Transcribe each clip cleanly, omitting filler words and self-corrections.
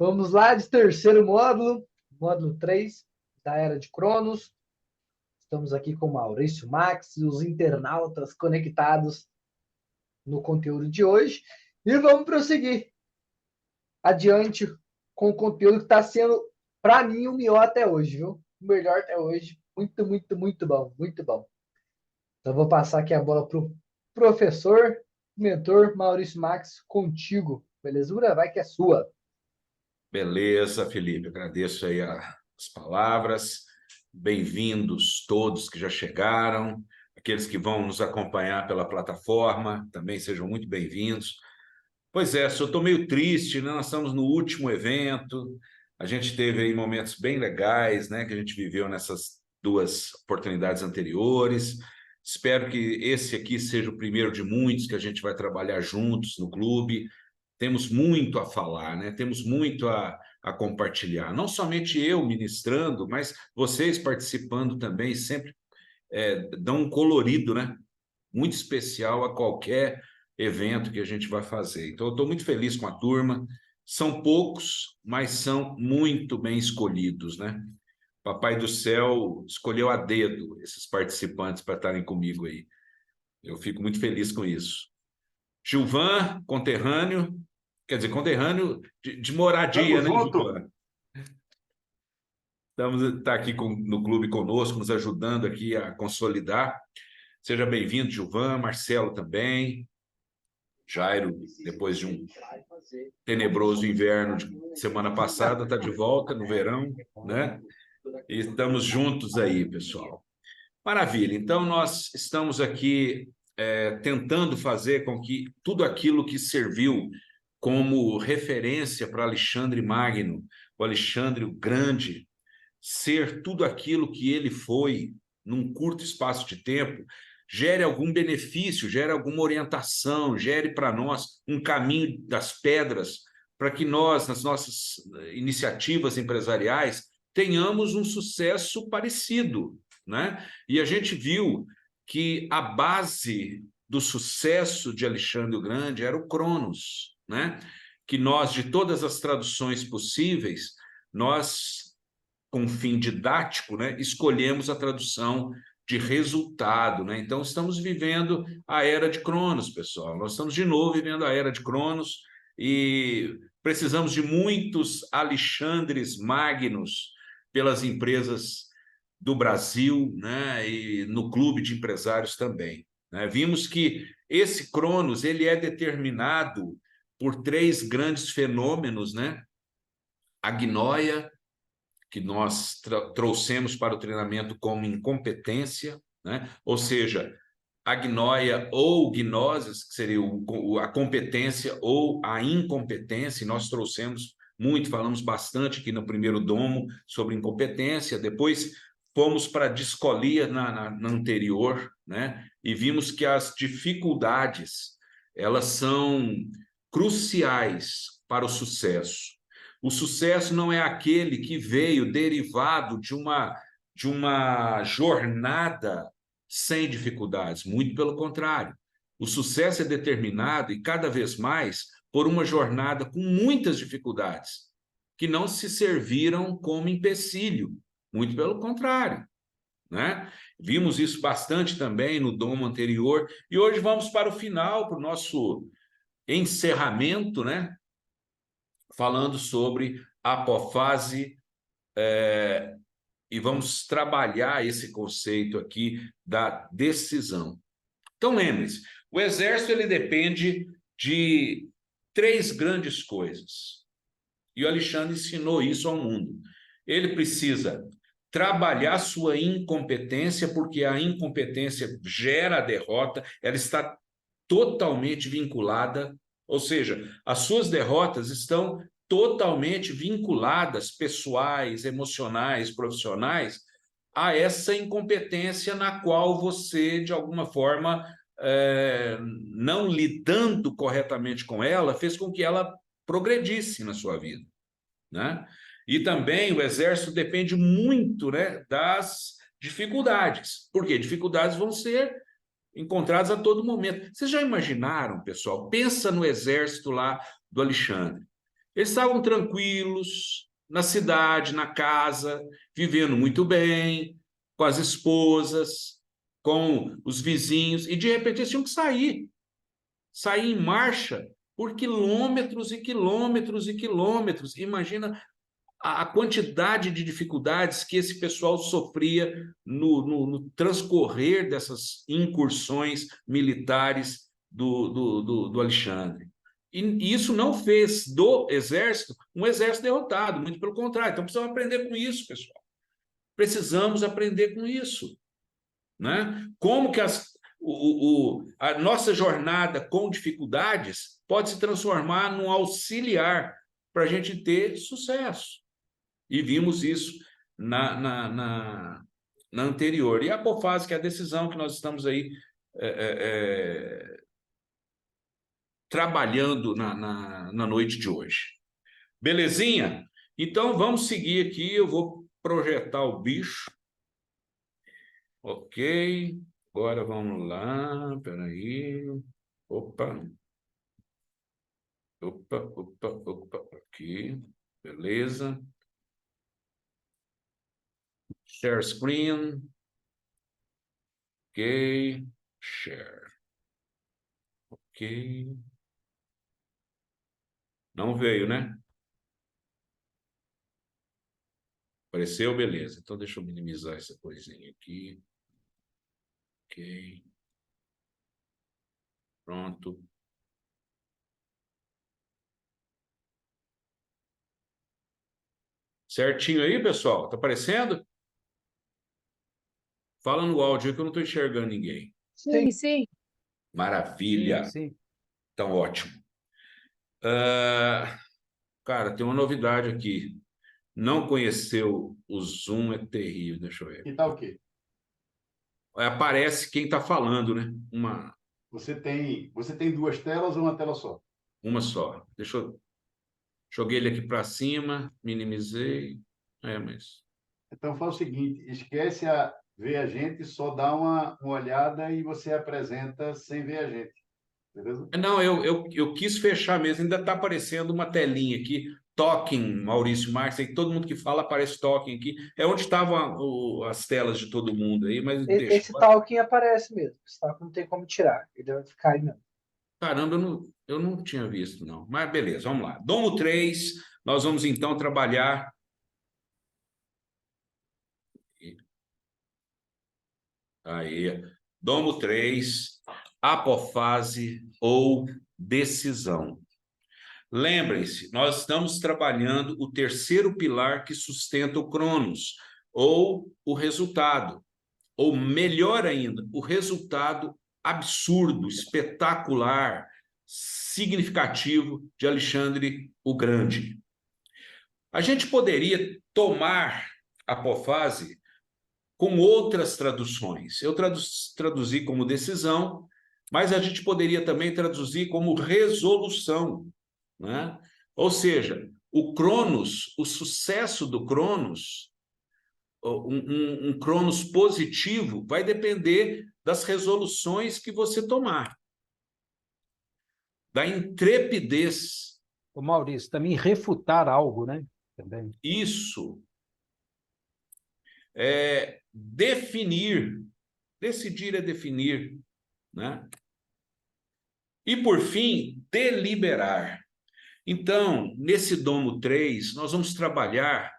Vamos lá de terceiro módulo, módulo 3 da Era de Cronos. Estamos aqui com Maurício Max e os internautas conectados no conteúdo de hoje. E vamos prosseguir adiante com o conteúdo que está sendo, para mim, o melhor até hoje, viu? O melhor até hoje. Muito, muito, muito bom, muito bom. Então, vou passar aqui a bola para o professor, mentor Maurício Max, contigo. Belezura? Vai que é sua. Beleza, Felipe, agradeço aí as palavras. Bem-vindos todos que já chegaram, aqueles que vão nos acompanhar pela plataforma, também sejam muito bem-vindos. Pois é, só estou meio triste, né? Nós estamos no último evento, a gente teve aí momentos bem legais, né, que a gente viveu nessas duas oportunidades anteriores. Espero que esse aqui seja o primeiro de muitos que a gente vai trabalhar juntos no clube. Temos muito a falar, né? Temos muito a compartilhar. Não somente eu ministrando, mas vocês participando também sempre dão um colorido, né? Muito especial a qualquer evento que a gente vai fazer. Então, eu estou muito feliz com a turma. São poucos, mas são muito bem escolhidos, né? Papai do Céu escolheu a dedo esses participantes para estarem comigo aí. Eu fico muito feliz com isso. Gilvan, conterrâneo, quer dizer, conterrâneo de moradia, Tamo né, junto. Gilvan? Está aqui no clube conosco, nos ajudando aqui a consolidar. Seja bem-vindo, Gilvan, Marcelo também, Jairo, depois de um tenebroso inverno de semana passada, está de volta no verão, né? E estamos juntos aí, pessoal. Maravilha, então nós estamos aqui tentando fazer com que tudo aquilo que serviu como referência para Alexandre Magno, o Alexandre o Grande, ser tudo aquilo que ele foi num curto espaço de tempo, gere algum benefício, gere alguma orientação, gere para nós um caminho das pedras para que nós, nas nossas iniciativas empresariais, tenhamos um sucesso parecido, né? E a gente viu que a base do sucesso de Alexandre o Grande era o Cronos, né? Que nós, de todas as traduções possíveis, nós, com fim didático, né, escolhemos a tradução de resultado, né? Então, estamos vivendo a era de Cronos, pessoal. Nós estamos, de novo, vivendo a era de Cronos e precisamos de muitos Alexandres Magnos pelas empresas do Brasil, né, e no clube de empresários também, né? Vimos que esse Cronos ele é determinado por três grandes fenômenos, né? A gnóia, que nós trouxemos para o treinamento como incompetência, né? Ou seja, a gnóia ou gnoses, que seria a competência ou a incompetência, e nós trouxemos muito, falamos bastante aqui no primeiro domo sobre incompetência, depois fomos para a discolia na anterior, né? E vimos que as dificuldades, elas são cruciais para o sucesso. O sucesso não é aquele que veio derivado de uma jornada sem dificuldades, muito pelo contrário. O sucesso é determinado, e cada vez mais, por uma jornada com muitas dificuldades, que não se serviram como empecilho, muito pelo contrário, né? Vimos isso bastante também no domo anterior, e hoje vamos para o final, para o nosso encerramento, né? Falando sobre a apofase, e vamos trabalhar esse conceito aqui da decisão. Então, lembre-se, o exército ele depende de três grandes coisas. E o Alexandre ensinou isso ao mundo. Ele precisa trabalhar sua incompetência, porque a incompetência gera a derrota, ela está totalmente vinculada, ou seja, as suas derrotas estão totalmente vinculadas, pessoais, emocionais, profissionais, a essa incompetência na qual você, de alguma forma, não lidando corretamente com ela, fez com que ela progredisse na sua vida, né? E também o exército depende muito, né, das dificuldades, porque dificuldades vão ser encontradas a todo momento. Vocês já imaginaram, pessoal? Pensa no exército lá do Alexandre. Eles estavam tranquilos, na cidade, na casa, vivendo muito bem, com as esposas, com os vizinhos, e de repente eles tinham que sair em marcha por quilômetros e quilômetros e quilômetros. Imagina a quantidade de dificuldades que esse pessoal sofria no transcorrer dessas incursões militares do Alexandre. E isso não fez do exército um exército derrotado, muito pelo contrário. Então, precisamos aprender com isso, pessoal. Precisamos aprender com isso. Né? Como que a nossa jornada com dificuldades pode se transformar num auxiliar para a gente ter sucesso. E vimos isso na anterior. E a apofase, que é a decisão que nós estamos aí trabalhando na noite de hoje. Belezinha? Então, vamos seguir aqui. Eu vou projetar o bicho. Ok. Agora vamos lá. Espera aí. Opa. Opa. Aqui. Beleza. Share screen. Ok. Share. Ok. Não veio, né? Apareceu? Beleza. Então, deixa eu minimizar essa coisinha aqui. Ok. Pronto. Certinho aí, pessoal? Tá aparecendo? Fala no áudio que eu não estou enxergando ninguém. Sim. Maravilha. Sim. Então, ótimo. Cara, tem uma novidade aqui. Não conheceu o Zoom é terrível. Deixa eu ver. E tá o quê? Aparece quem está falando, né? Você tem duas telas ou uma tela só? Uma só. Joguei ele aqui para cima, minimizei. Mas... Então faz o seguinte, esquece ver a gente, só dá uma olhada e você apresenta sem ver a gente. Beleza? Não, eu quis fechar mesmo. Ainda está aparecendo uma telinha aqui. Talking, Maurício Marques, aí todo mundo que fala aparece Talking aqui. É onde estavam as telas de todo mundo aí, mas deixa. Esse Talking aparece mesmo. Esse Talking não tem como tirar. Ele vai ficar aí mesmo. Caramba, eu não tinha visto, não. Mas beleza, vamos lá. Domo 3, nós vamos então trabalhar. Aí, Domo 3, apofase ou decisão. Lembrem-se, nós estamos trabalhando o terceiro pilar que sustenta o Cronos, ou o resultado, ou melhor ainda, o resultado absurdo, espetacular, significativo de Alexandre o Grande. A gente poderia tomar apofase com outras traduções. Eu traduzi como decisão, mas a gente poderia também traduzir como resolução, né? Ou seja, o Cronos, o sucesso do Cronos, um Cronos positivo, vai depender das resoluções que você tomar, da intrepidez. O Maurício, também refutar algo, né? Também. Isso. Definir. Decidir é definir, né? E, por fim, deliberar. Então, nesse Domo 3, nós vamos trabalhar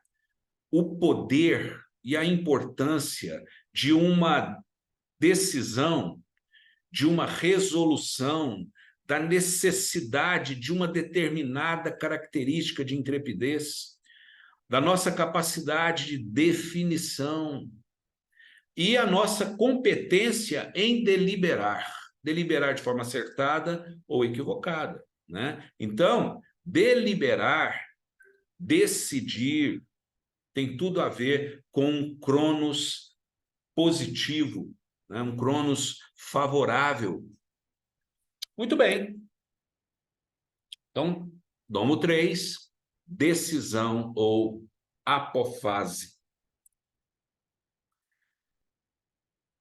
o poder e a importância de uma decisão, de uma resolução, da necessidade de uma determinada característica de intrepidez, da nossa capacidade de definição e a nossa competência em deliberar de forma acertada ou equivocada, né? Então, deliberar, decidir, tem tudo a ver com um Cronos positivo, né? Um Cronos favorável. Muito bem. Então, Domo 3, decisão ou apofase.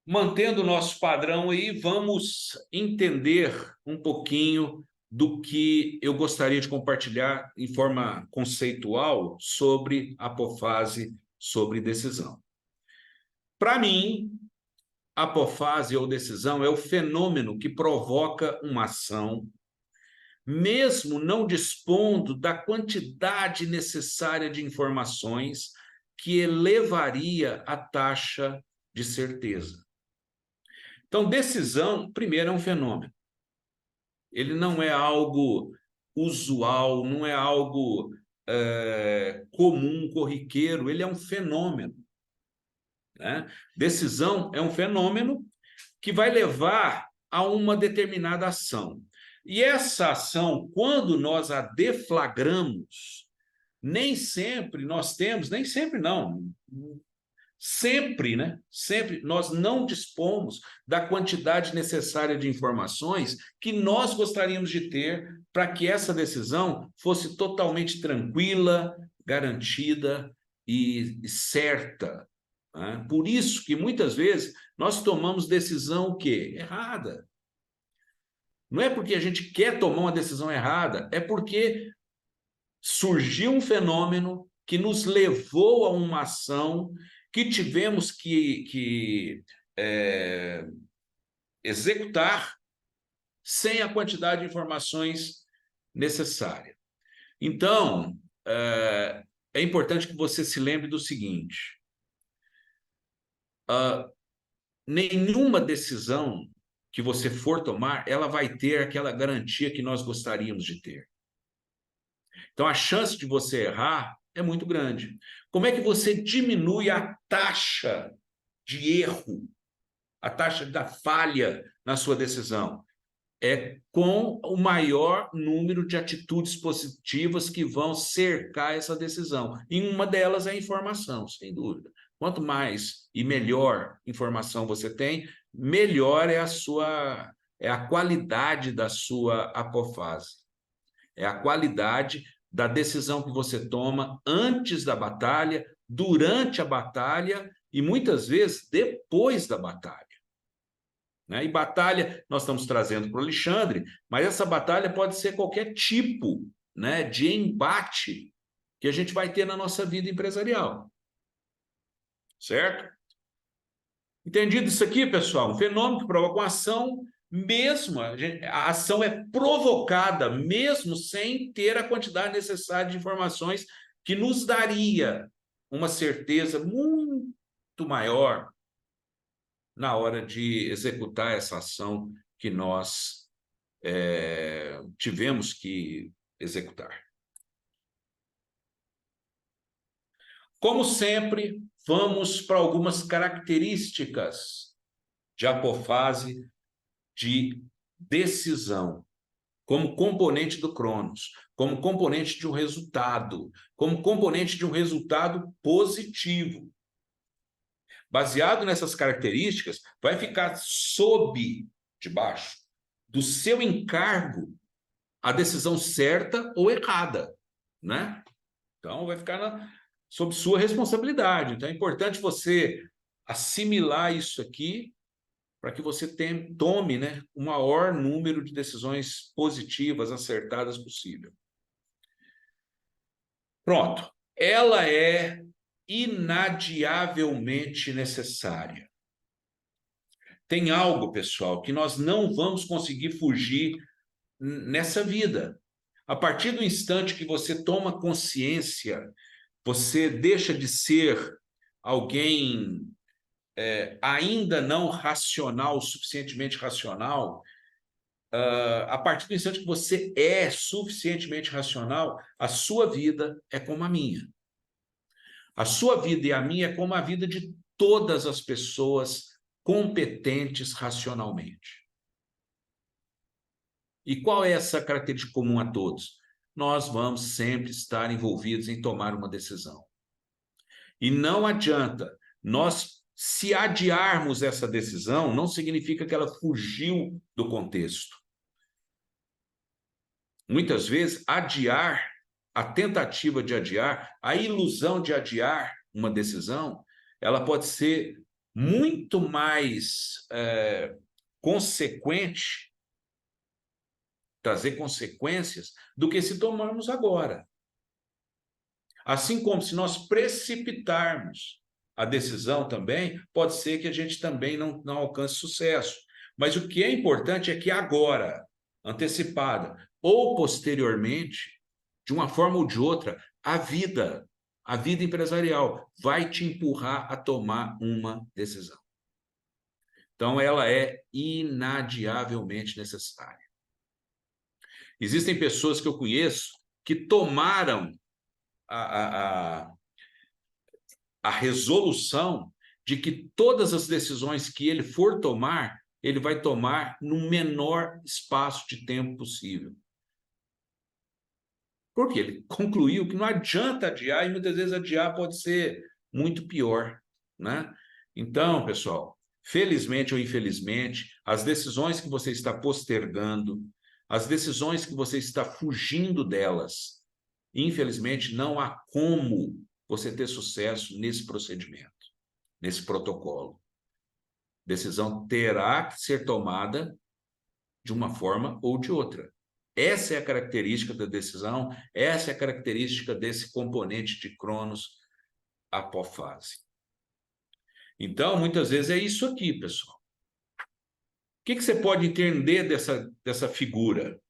Mantendo o nosso padrão aí, vamos entender um pouquinho do que eu gostaria de compartilhar em forma conceitual sobre apofase, sobre decisão. Para mim, apofase ou decisão é o fenômeno que provoca uma ação, mesmo não dispondo da quantidade necessária de informações que elevaria a taxa de certeza. Então, decisão, primeiro, é um fenômeno. Ele não é algo usual, não é algo comum, corriqueiro, ele é um fenômeno, né? Decisão é um fenômeno que vai levar a uma determinada ação. E essa ação, quando nós a deflagramos, nem sempre nós temos, nem sempre não, sempre, né? Sempre nós não dispomos da quantidade necessária de informações que nós gostaríamos de ter para que essa decisão fosse totalmente tranquila, garantida e certa, né? Por isso que muitas vezes nós tomamos decisão o quê? Errada. Não é porque a gente quer tomar uma decisão errada, é porque surgiu um fenômeno que nos levou a uma ação que tivemos que executar sem a quantidade de informações necessária. Então, é importante que você se lembre do seguinte: nenhuma decisão que você for tomar, ela vai ter aquela garantia que nós gostaríamos de ter. Então, a chance de você errar é muito grande. Como é que você diminui a taxa de erro, a taxa da falha na sua decisão? É com o maior número de atitudes positivas que vão cercar essa decisão. E uma delas é a informação, sem dúvida. Quanto mais e melhor informação você tem, melhor é a qualidade da sua apofase. É a qualidade da decisão que você toma antes da batalha, durante a batalha e muitas vezes depois da batalha, né? E batalha nós estamos trazendo para o Alexandre, mas essa batalha pode ser qualquer tipo, né, de embate que a gente vai ter na nossa vida empresarial. Certo? Entendido isso aqui, pessoal? Um fenômeno que provoca uma ação, mesmo a ação é provocada mesmo sem ter a quantidade necessária de informações que nos daria uma certeza muito maior na hora de executar essa ação que nós tivemos que executar. Como sempre, vamos para algumas características de apofase de decisão, como componente do Cronos, como componente de um resultado, como componente de um resultado positivo. Baseado nessas características, vai ficar debaixo do seu encargo a decisão certa ou errada, né? Então, vai ficar sob sua responsabilidade. Então, é importante você assimilar isso aqui para que você tome, né, o maior número de decisões positivas, acertadas possível. Pronto. Ela é inadiavelmente necessária. Tem algo, pessoal, que nós não vamos conseguir fugir nessa vida. A partir do instante que você toma consciência, você deixa de ser alguém ainda não racional, suficientemente racional. A partir do instante que você é suficientemente racional, a sua vida é como a minha. A sua vida e a minha é como a vida de todas as pessoas competentes racionalmente. E qual é essa característica comum a todos? Nós vamos sempre estar envolvidos em tomar uma decisão. E não adianta nós, se adiarmos essa decisão, não significa que ela fugiu do contexto. Muitas vezes, adiar, a tentativa de adiar, a ilusão de adiar uma decisão, ela pode ser muito mais consequente trazer consequências do que se tomarmos agora. Assim como se nós precipitarmos a decisão também, pode ser que a gente também não alcance sucesso. Mas o que é importante é que agora, antecipada ou posteriormente, de uma forma ou de outra, a vida empresarial vai te empurrar a tomar uma decisão. Então, ela é inadiavelmente necessária. Existem pessoas que eu conheço que tomaram a resolução de que todas as decisões que ele for tomar, ele vai tomar no menor espaço de tempo possível. Porque ele concluiu que não adianta adiar, e muitas vezes adiar pode ser muito pior, né? Então, pessoal, felizmente ou infelizmente, as decisões que você está postergando, as decisões que você está fugindo delas, infelizmente não há como você ter sucesso nesse procedimento, nesse protocolo. Decisão terá que ser tomada de uma forma ou de outra. Essa é a característica da decisão, essa é a característica desse componente de Cronos apofase. Então, muitas vezes é isso aqui, pessoal. O que você pode entender dessa figura?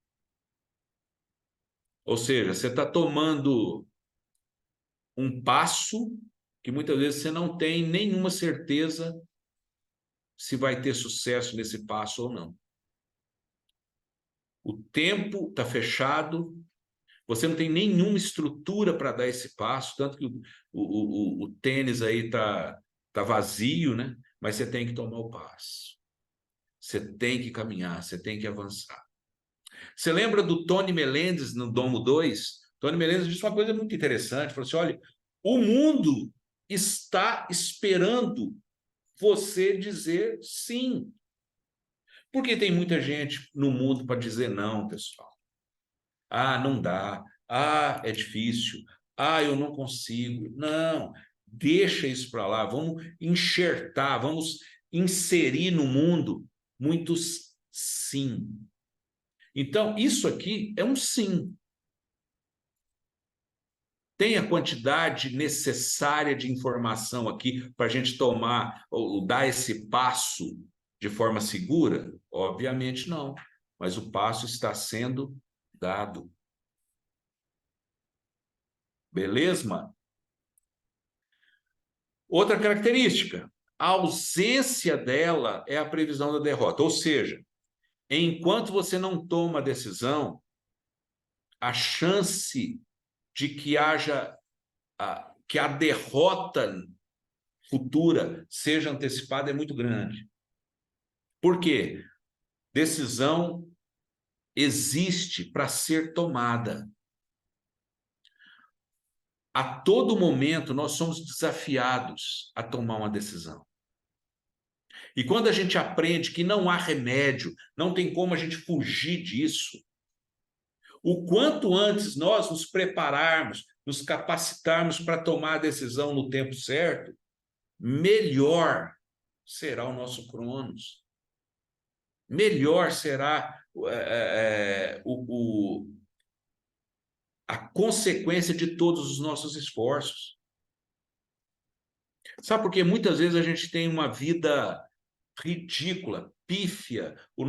Ou seja, você está tomando um passo que muitas vezes você não tem nenhuma certeza se vai ter sucesso nesse passo ou não. O tempo está fechado, você não tem nenhuma estrutura para dar esse passo, tanto que o tênis aí está vazio, né? Mas você tem que tomar o passo. Você tem que caminhar, você tem que avançar. Você lembra do Tony Meléndez no Domo 2? Tony Meléndez disse uma coisa muito interessante, falou assim, olha, o mundo está esperando você dizer sim. Porque tem muita gente no mundo para dizer não, pessoal. Ah, não dá. Ah, é difícil. Ah, eu não consigo. Não, deixa isso para lá. Vamos enxertar, vamos inserir no mundo muitos sim. Então, isso aqui é um sim. Tem a quantidade necessária de informação aqui para a gente tomar ou dar esse passo de forma segura? Obviamente não, mas o passo está sendo dado. Beleza, mano? Outra característica, a ausência dela é a previsão da derrota. Ou seja, enquanto você não toma a decisão, a chance de que haja que a derrota futura seja antecipada é muito grande. Por quê? Decisão existe para ser tomada. A todo momento, nós somos desafiados a tomar uma decisão. E quando a gente aprende que não há remédio, não tem como a gente fugir disso, o quanto antes nós nos prepararmos, nos capacitarmos para tomar a decisão no tempo certo, melhor será o nosso Cronos. Melhor será a consequência de todos os nossos esforços. Sabe por quê? Muitas vezes a gente tem uma vida ridícula, pífia. A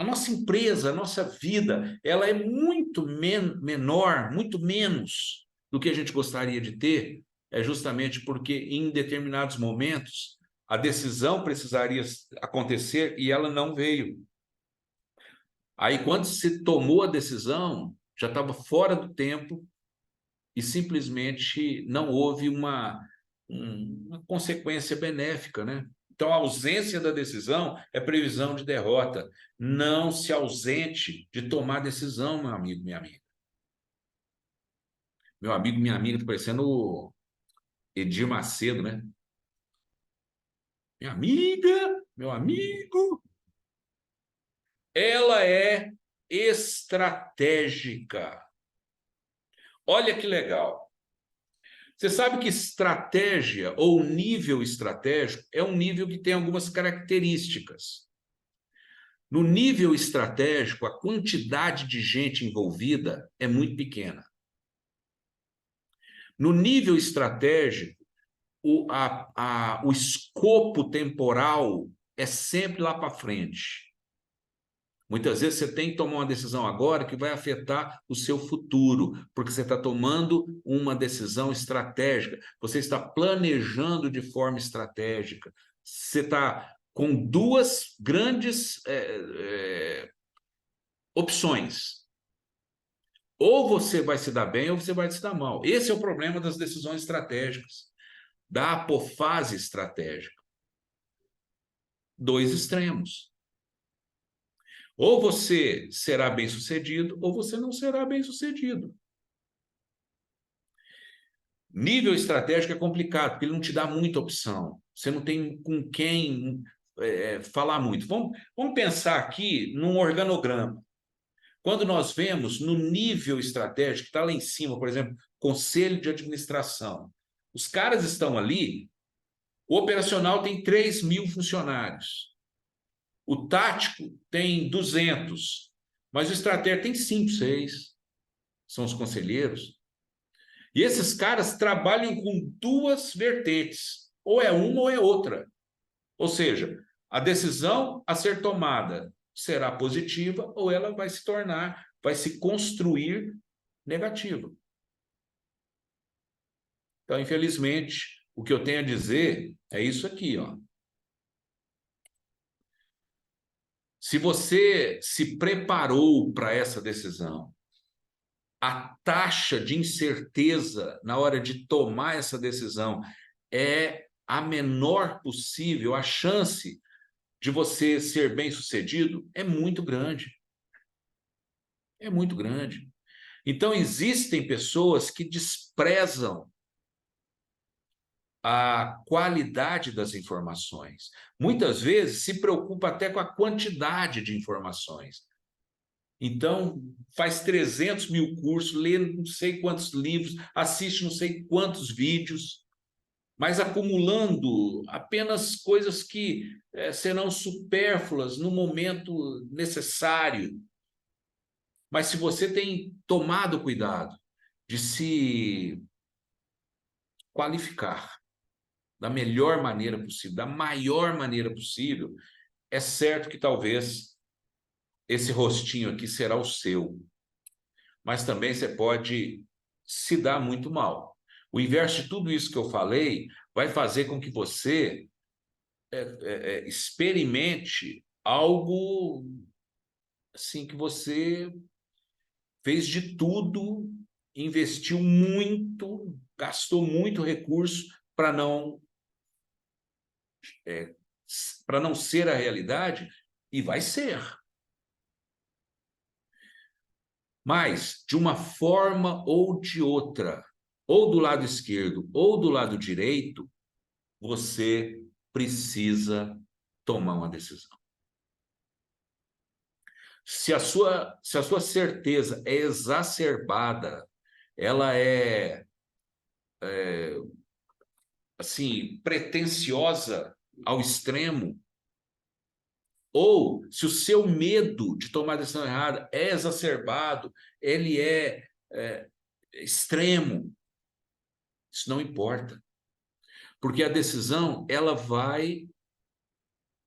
nossa empresa, a nossa vida, ela é muito menor, muito menos do que a gente gostaria de ter, é justamente porque em determinados momentos a decisão precisaria acontecer e ela não veio. Aí, quando se tomou a decisão, já estava fora do tempo e simplesmente não houve uma consequência benéfica, né? Então, a ausência da decisão é previsão de derrota. Não se ausente de tomar decisão, meu amigo, minha amiga. Meu amigo, minha amiga, está parecendo o Edir Macedo, né? Minha amiga, meu amigo. Ela é estratégica. Olha que legal. Você sabe que estratégia ou nível estratégico é um nível que tem algumas características. No nível estratégico, a quantidade de gente envolvida é muito pequena. No nível estratégico, o escopo temporal é sempre lá para frente. Muitas vezes você tem que tomar uma decisão agora que vai afetar o seu futuro, porque você está tomando uma decisão estratégica, você está planejando de forma estratégica, você está com duas grandes opções. Ou você vai se dar bem ou você vai se dar mal. Esse é o problema das decisões estratégicas, da apofase estratégica. Dois extremos. Ou você será bem-sucedido, ou você não será bem-sucedido. Nível estratégico é complicado, porque ele não te dá muita opção. Você não tem com quem falar muito. Vamos pensar aqui num organograma. Quando nós vemos no nível estratégico, que está lá em cima, por exemplo, conselho de administração, os caras estão ali, o operacional tem 3.000 funcionários, o tático tem 200, mas o estratégico tem 5, 6, são os conselheiros. E esses caras trabalham com duas vertentes, ou é uma ou é outra. Ou seja, a decisão a ser tomada será positiva ou ela vai se tornar, vai se construir negativa. Então, infelizmente, o que eu tenho a dizer é isso aqui, ó. Se você se preparou para essa decisão, a taxa de incerteza na hora de tomar essa decisão é a menor possível, a chance de você ser bem-sucedido é muito grande. É muito grande. Então, existem pessoas que desprezam a qualidade das informações. Muitas vezes se preocupa até com a quantidade de informações. Então, faz 300.000 cursos, lê não sei quantos livros, assiste não sei quantos vídeos, mas acumulando apenas coisas que serão supérfluas no momento necessário. Mas se você tem tomado cuidado de se qualificar da melhor maneira possível, da maior maneira possível, é certo que talvez esse rostinho aqui será o seu. Mas também você pode se dar muito mal. O inverso de tudo isso que eu falei vai fazer com que você experimente algo assim que você fez de tudo, investiu muito, gastou muito recurso para não ser a realidade, e vai ser. Mas, de uma forma ou de outra, ou do lado esquerdo ou do lado direito, você precisa tomar uma decisão. Se a sua certeza é exacerbada, ela assim, pretensiosa ao extremo, ou se o seu medo de tomar a decisão errada é exacerbado, ele é extremo, isso não importa. Porque a decisão, ela vai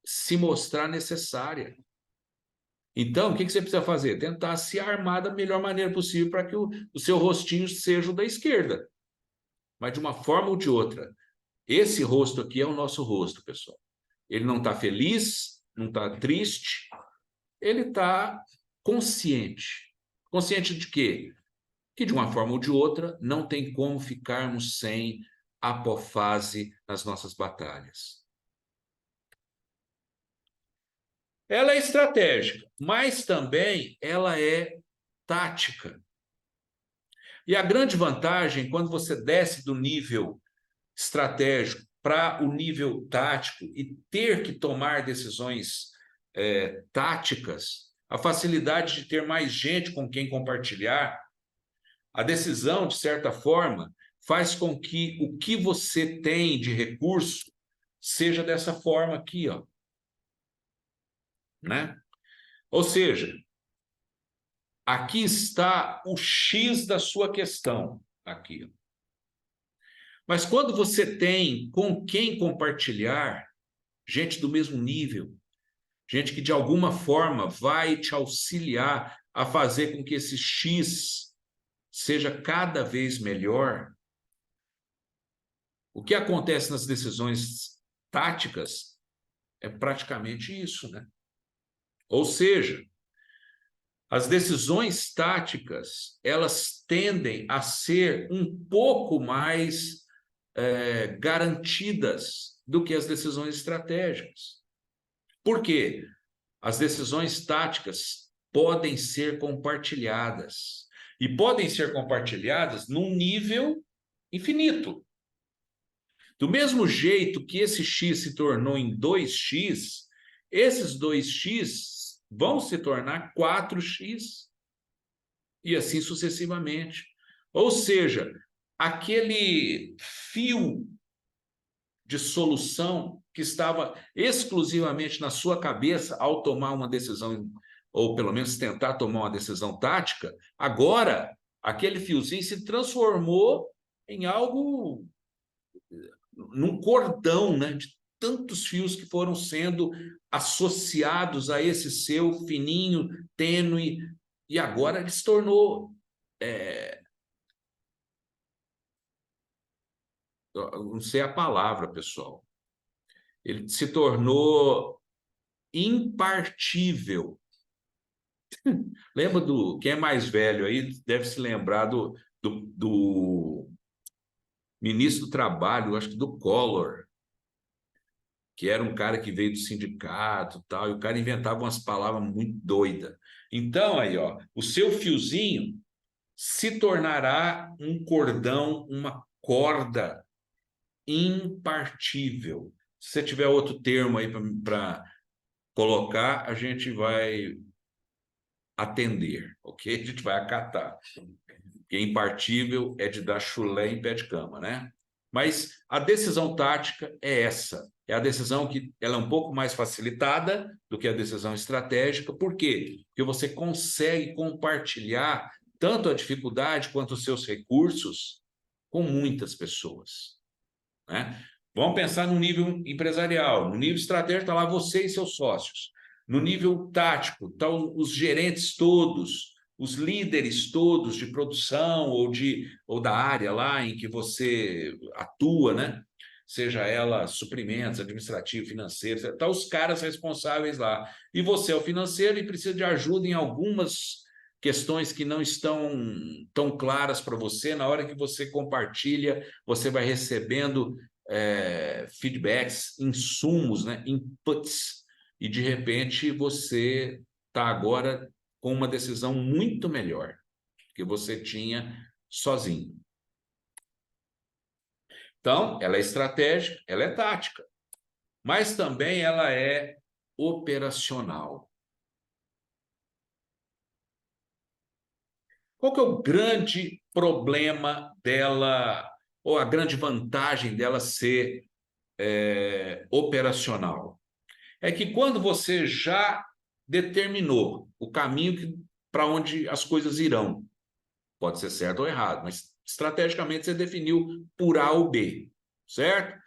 se mostrar necessária. Então, o que você precisa fazer? Tentar se armar da melhor maneira possível para que o seu rostinho seja o da esquerda. Mas de uma forma ou de outra. Esse rosto aqui é o nosso rosto, pessoal. Ele não está feliz, não está triste, ele está consciente. Consciente de quê? Que de uma forma ou de outra não tem como ficarmos sem apofase nas nossas batalhas. Ela é estratégica, mas também ela é tática. E a grande vantagem, quando você desce do nível estratégico para o nível tático e ter que tomar decisões táticas, a facilidade de ter mais gente com quem compartilhar, a decisão, de certa forma, faz com que o que você tem de recurso seja dessa forma aqui, ó, né? Ou seja, aqui está o X da sua questão, aqui. Mas quando você tem com quem compartilhar, gente do mesmo nível, gente que de alguma forma vai te auxiliar a fazer com que esse X seja cada vez melhor, o que acontece nas decisões táticas é praticamente isso, né? Ou seja, as decisões táticas, elas tendem a ser um pouco mais garantidas do que as decisões estratégicas. Por quê? As decisões táticas podem ser compartilhadas. E podem ser compartilhadas num nível infinito. Do mesmo jeito que esse X se tornou em 2x, esses 2x vão se tornar 4x. E assim sucessivamente. Ou seja, aquele fio de solução que estava exclusivamente na sua cabeça ao tomar uma decisão, ou pelo menos tentar tomar uma decisão tática, agora aquele fiozinho se transformou em algo, num cordão, né, de tantos fios que foram sendo associados a esse seu fininho, tênue, e agora ele se tornou... não sei a palavra, pessoal. Ele se tornou impartível. Lembra do... Quem é mais velho aí deve se lembrar do ministro do Trabalho, acho que do Collor, que era um cara que veio do sindicato e tal, e o cara inventava umas palavras muito doidas. Então, aí, ó, o seu fiozinho se tornará um cordão, uma corda impartível. Se você tiver outro termo aí para colocar, a gente vai atender, ok? A gente vai acatar. Porque impartível é de dar chulé em pé de cama, né? Mas a decisão tática é essa. É a decisão que ela é um pouco mais facilitada do que a decisão estratégica. Por quê? Porque você consegue compartilhar tanto a dificuldade quanto os seus recursos com muitas pessoas, né? Vamos pensar no nível empresarial. No nível estratégico está lá você e seus sócios. No nível tático estão os gerentes todos, os líderes todos de produção ou da área lá em que você atua, né? Seja ela suprimentos, administrativo, financeiro, estão os caras responsáveis lá. E você é o financeiro e precisa de ajuda em algumas questões que não estão tão claras para você. Na hora que você compartilha, você vai recebendo feedbacks, insumos, né? Inputs, e de repente você está agora com uma decisão muito melhor que você tinha sozinho. Então, ela é estratégica, ela é tática, mas também ela é operacional. Qual que é o grande problema dela, ou a grande vantagem dela ser operacional? É que quando você já determinou o caminho para onde as coisas irão, pode ser certo ou errado, mas estrategicamente você definiu por A ou B, certo?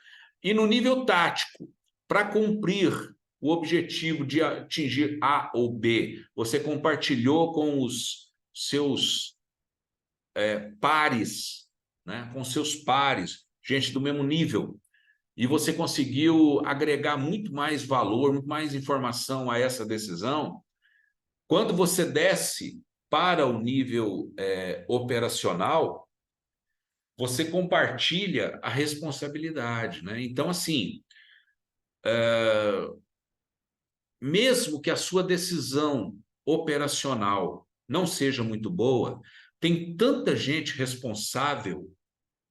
E no nível tático, para cumprir o objetivo de atingir A ou B, você compartilhou com os seus pares, né? Com seus pares, gente do mesmo nível, e você conseguiu agregar muito mais valor, muito mais informação a essa decisão. Quando você desce para o nível operacional, você compartilha a responsabilidade, né? Então, assim, mesmo que a sua decisão operacional não seja muito boa, tem tanta gente responsável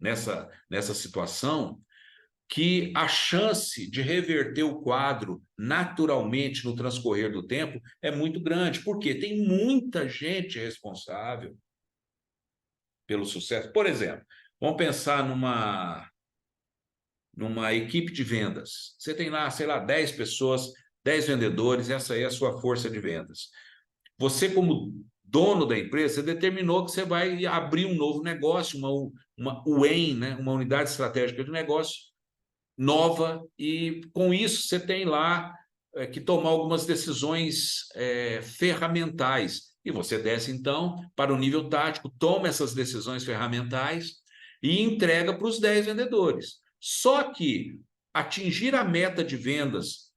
nessa situação que a chance de reverter o quadro naturalmente no transcorrer do tempo é muito grande, porque tem muita gente responsável pelo sucesso. Por exemplo, Vamos pensar numa equipe de vendas. Você tem lá, sei lá, 10 pessoas, 10 vendedores, essa aí é a sua força de vendas. Você, como dono da empresa, você determinou que você vai abrir um novo negócio, uma UEM, né? Uma unidade estratégica de negócio nova, e com isso você tem lá que tomar algumas decisões ferramentais. E você desce, então, para o nível tático, toma essas decisões ferramentais e entrega para os 10 vendedores. Só que atingir a meta de vendas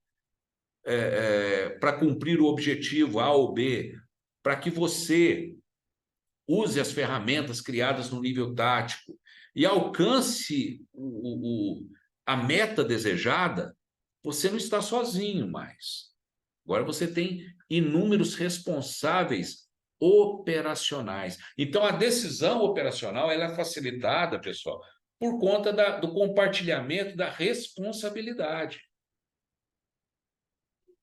para cumprir o objetivo A ou B, para que você use as ferramentas criadas no nível tático e alcance a meta desejada, você não está sozinho mais. Agora você tem inúmeros responsáveis operacionais. Então, a decisão operacional ela é facilitada, pessoal, por conta do compartilhamento da responsabilidade.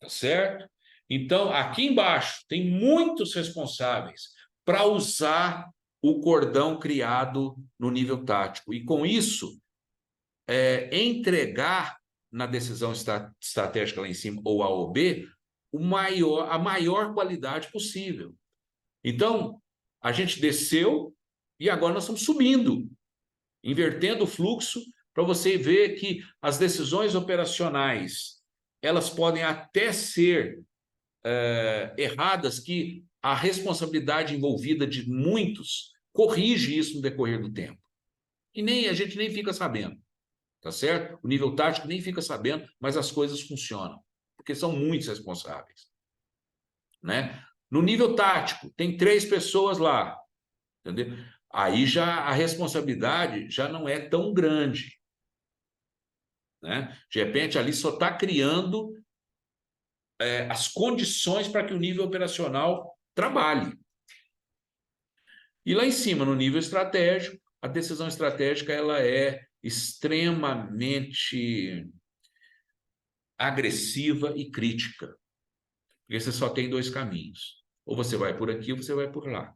Tá certo? Então, aqui embaixo tem muitos responsáveis para usar o cordão criado no nível tático. E com isso, entregar na decisão estratégica lá em cima, ou A ou B, a maior qualidade possível. Então, a gente desceu e agora nós estamos subindo, invertendo o fluxo para você ver que as decisões operacionais elas podem até ser erradas, que a responsabilidade envolvida de muitos corrige isso no decorrer do tempo. E a gente nem fica sabendo, tá certo? O nível tático nem fica sabendo, mas as coisas funcionam, porque são muitos responsáveis, né? No nível tático, tem 3 pessoas lá, entendeu? Aí já a responsabilidade já não é tão grande, né? De repente, ali só está criando as condições para que o nível operacional trabalhe. E lá em cima, no nível estratégico, a decisão estratégica ela é extremamente agressiva e crítica, porque você só tem 2 caminhos. Ou você vai por aqui ou você vai por lá.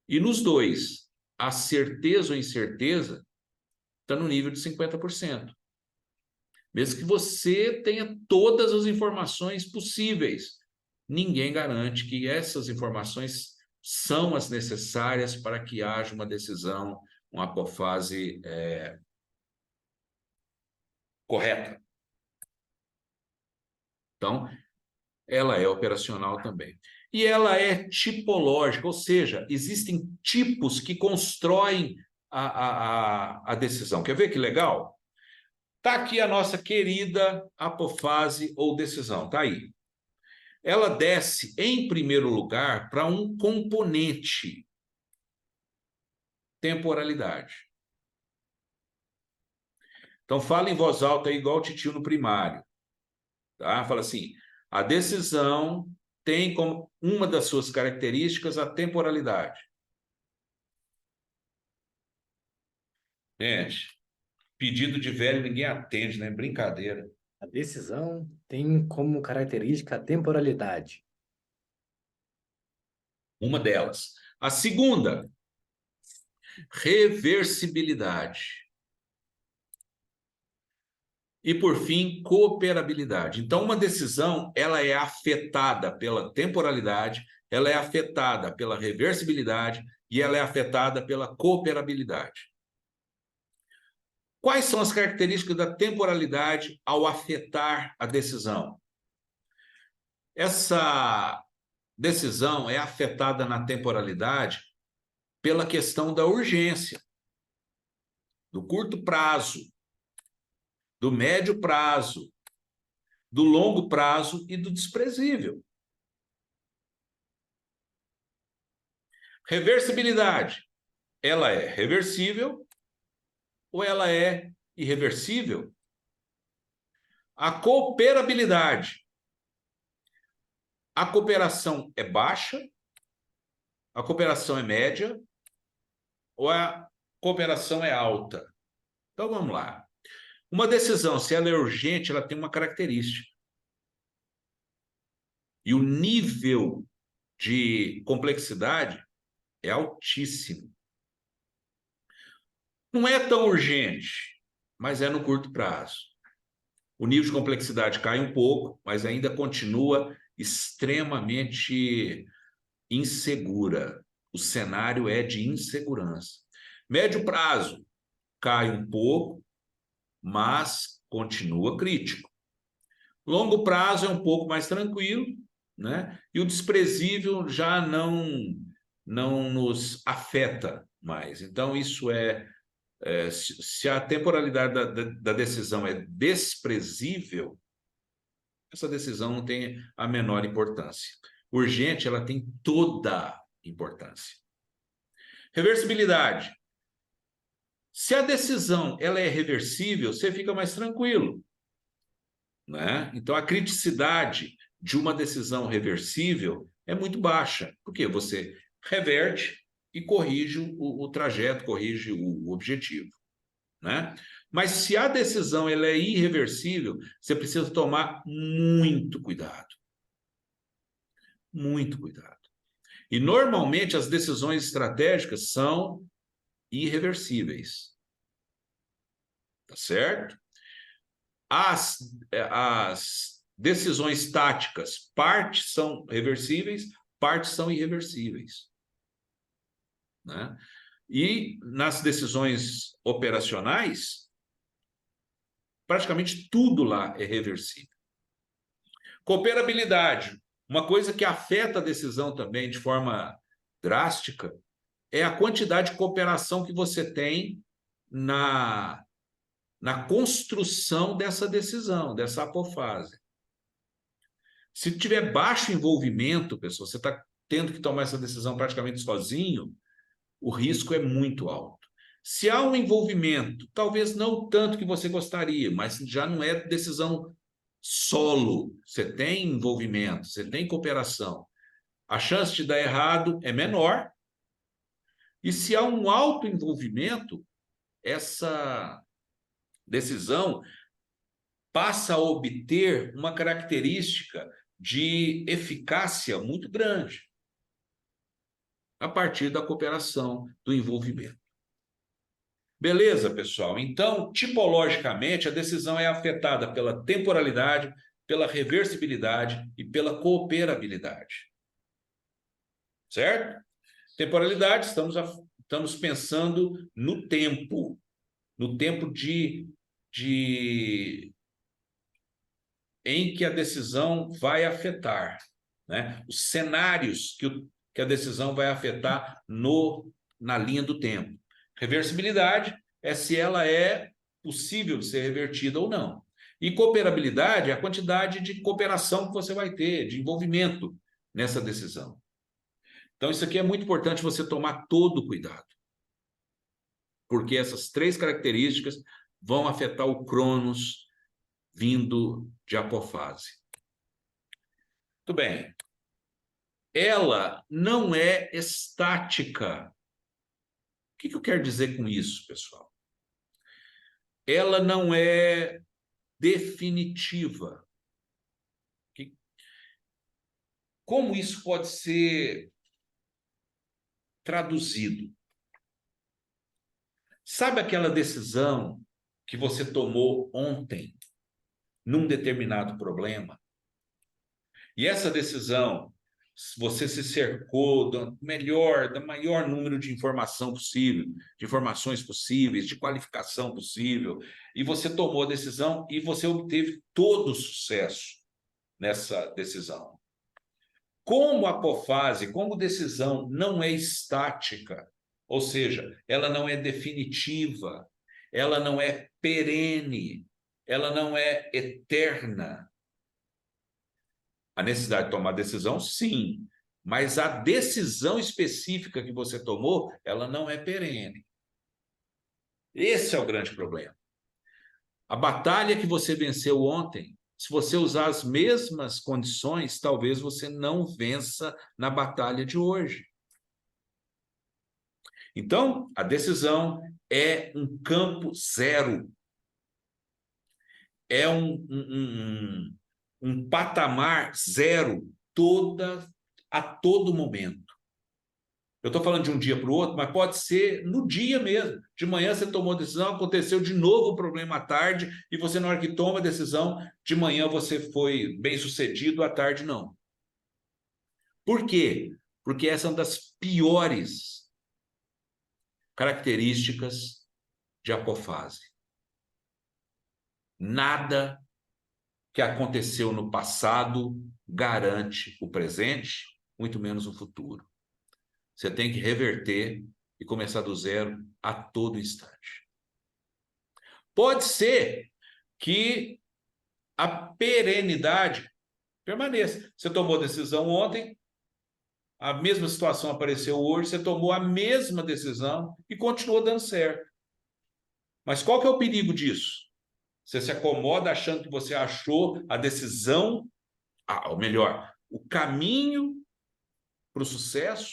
E nos dois, a certeza ou incerteza está no nível de 50%. Mesmo que você tenha todas as informações possíveis, ninguém garante que essas informações são as necessárias para que haja uma decisão, uma apofase correta. Então, ela é operacional também. E ela é tipológica, ou seja, existem tipos que constroem a decisão. Quer ver que legal? Está aqui a nossa querida apofase ou decisão, está aí. Ela desce, em primeiro lugar, para um componente, temporalidade. Então, fala em voz alta aí, igual o titio no primário. Tá? Fala assim, a decisão tem como uma das suas características a temporalidade. Gente, pedido de velho ninguém atende, né? Brincadeira. A decisão tem como característica a temporalidade. Uma delas. A segunda, reversibilidade. E, por fim, cooperabilidade. Então, uma decisão ela é afetada pela temporalidade, ela é afetada pela reversibilidade e ela é afetada pela cooperabilidade. Quais são as características da temporalidade ao afetar a decisão? Essa decisão é afetada na temporalidade pela questão da urgência, do curto prazo, do médio prazo, do longo prazo e do desprezível. Reversibilidade, ela é reversível ou ela é irreversível? A cooperabilidade, a cooperação é baixa, a cooperação é média ou a cooperação é alta? Então vamos lá. Uma decisão, se ela é urgente, ela tem uma característica. E o nível de complexidade é altíssimo. Não é tão urgente, mas é no curto prazo. O nível de complexidade cai um pouco, mas ainda continua extremamente insegura. O cenário é de insegurança. Médio prazo cai um pouco, mas continua crítico. Longo prazo é um pouco mais tranquilo, né? E o desprezível já não nos afeta mais. Então, isso se a temporalidade da decisão é desprezível, essa decisão não tem a menor importância. Urgente, ela tem toda a importância. Reversibilidade. Se a decisão ela é reversível, você fica mais tranquilo, né? Então, a criticidade de uma decisão reversível é muito baixa, porque você reverte e corrige o trajeto, corrige o objetivo, né? Mas se a decisão ela é irreversível, você precisa tomar muito cuidado. Muito cuidado. E, normalmente, as decisões estratégicas são irreversíveis. Tá certo? As decisões táticas, partes são reversíveis, partes são irreversíveis, né? E nas decisões operacionais, praticamente tudo lá é reversível. Cooperabilidade, uma coisa que afeta a decisão também de forma drástica, é a quantidade de cooperação que você tem na construção dessa decisão, dessa apofase. Se tiver baixo envolvimento, pessoal, você está tendo que tomar essa decisão praticamente sozinho, o risco é muito alto. Se há um envolvimento, talvez não o tanto que você gostaria, mas já não é decisão solo. Você tem envolvimento, você tem cooperação. A chance de dar errado é menor. E se há um alto envolvimento, essa decisão passa a obter uma característica de eficácia muito grande a partir da cooperação, do envolvimento. Beleza, pessoal? Então, tipologicamente, a decisão é afetada pela temporalidade, pela reversibilidade e pela cooperabilidade. Certo? Temporalidade, estamos pensando no tempo em que a decisão vai afetar, né? Os cenários que a decisão vai afetar na linha do tempo. Reversibilidade é se ela é possível de ser revertida ou não. E cooperabilidade é a quantidade de cooperação que você vai ter, de envolvimento nessa decisão. Então, isso aqui é muito importante você tomar todo cuidado, porque essas três características vão afetar o Cronos vindo de apofase. Muito bem. Ela não é estática. O que eu quero dizer com isso, pessoal? Ela não é definitiva. Como isso pode ser traduzido? Sabe aquela decisão que você tomou ontem num determinado problema? E essa decisão, você se cercou do maior número de informação possível, de informações possíveis, de qualificação possível, e você tomou a decisão e você obteve todo o sucesso nessa decisão. Como apofase, como decisão não é estática, ou seja, ela não é definitiva, ela não é perene, ela não é eterna. A necessidade de tomar decisão, sim, mas a decisão específica que você tomou, ela não é perene. Esse é o grande problema. A batalha que você venceu ontem, se você usar as mesmas condições, talvez você não vença na batalha de hoje. Então, a decisão é um campo zero. É um patamar zero a todo momento. Eu estou falando de um dia para o outro, mas pode ser no dia mesmo. De manhã você tomou a decisão, aconteceu de novo o problema à tarde, e você, na hora que toma a decisão, de manhã você foi bem sucedido, à tarde não. Por quê? Porque essa é uma das piores características de apofase. Nada que aconteceu no passado garante o presente, muito menos o futuro. Você tem que reverter e começar do zero a todo instante. Pode ser que a perenidade permaneça. Você tomou decisão ontem, a mesma situação apareceu hoje, você tomou a mesma decisão e continuou dando certo. Mas qual que é o perigo disso? Você se acomoda achando que você achou a decisão, ou melhor, o caminho para o sucesso,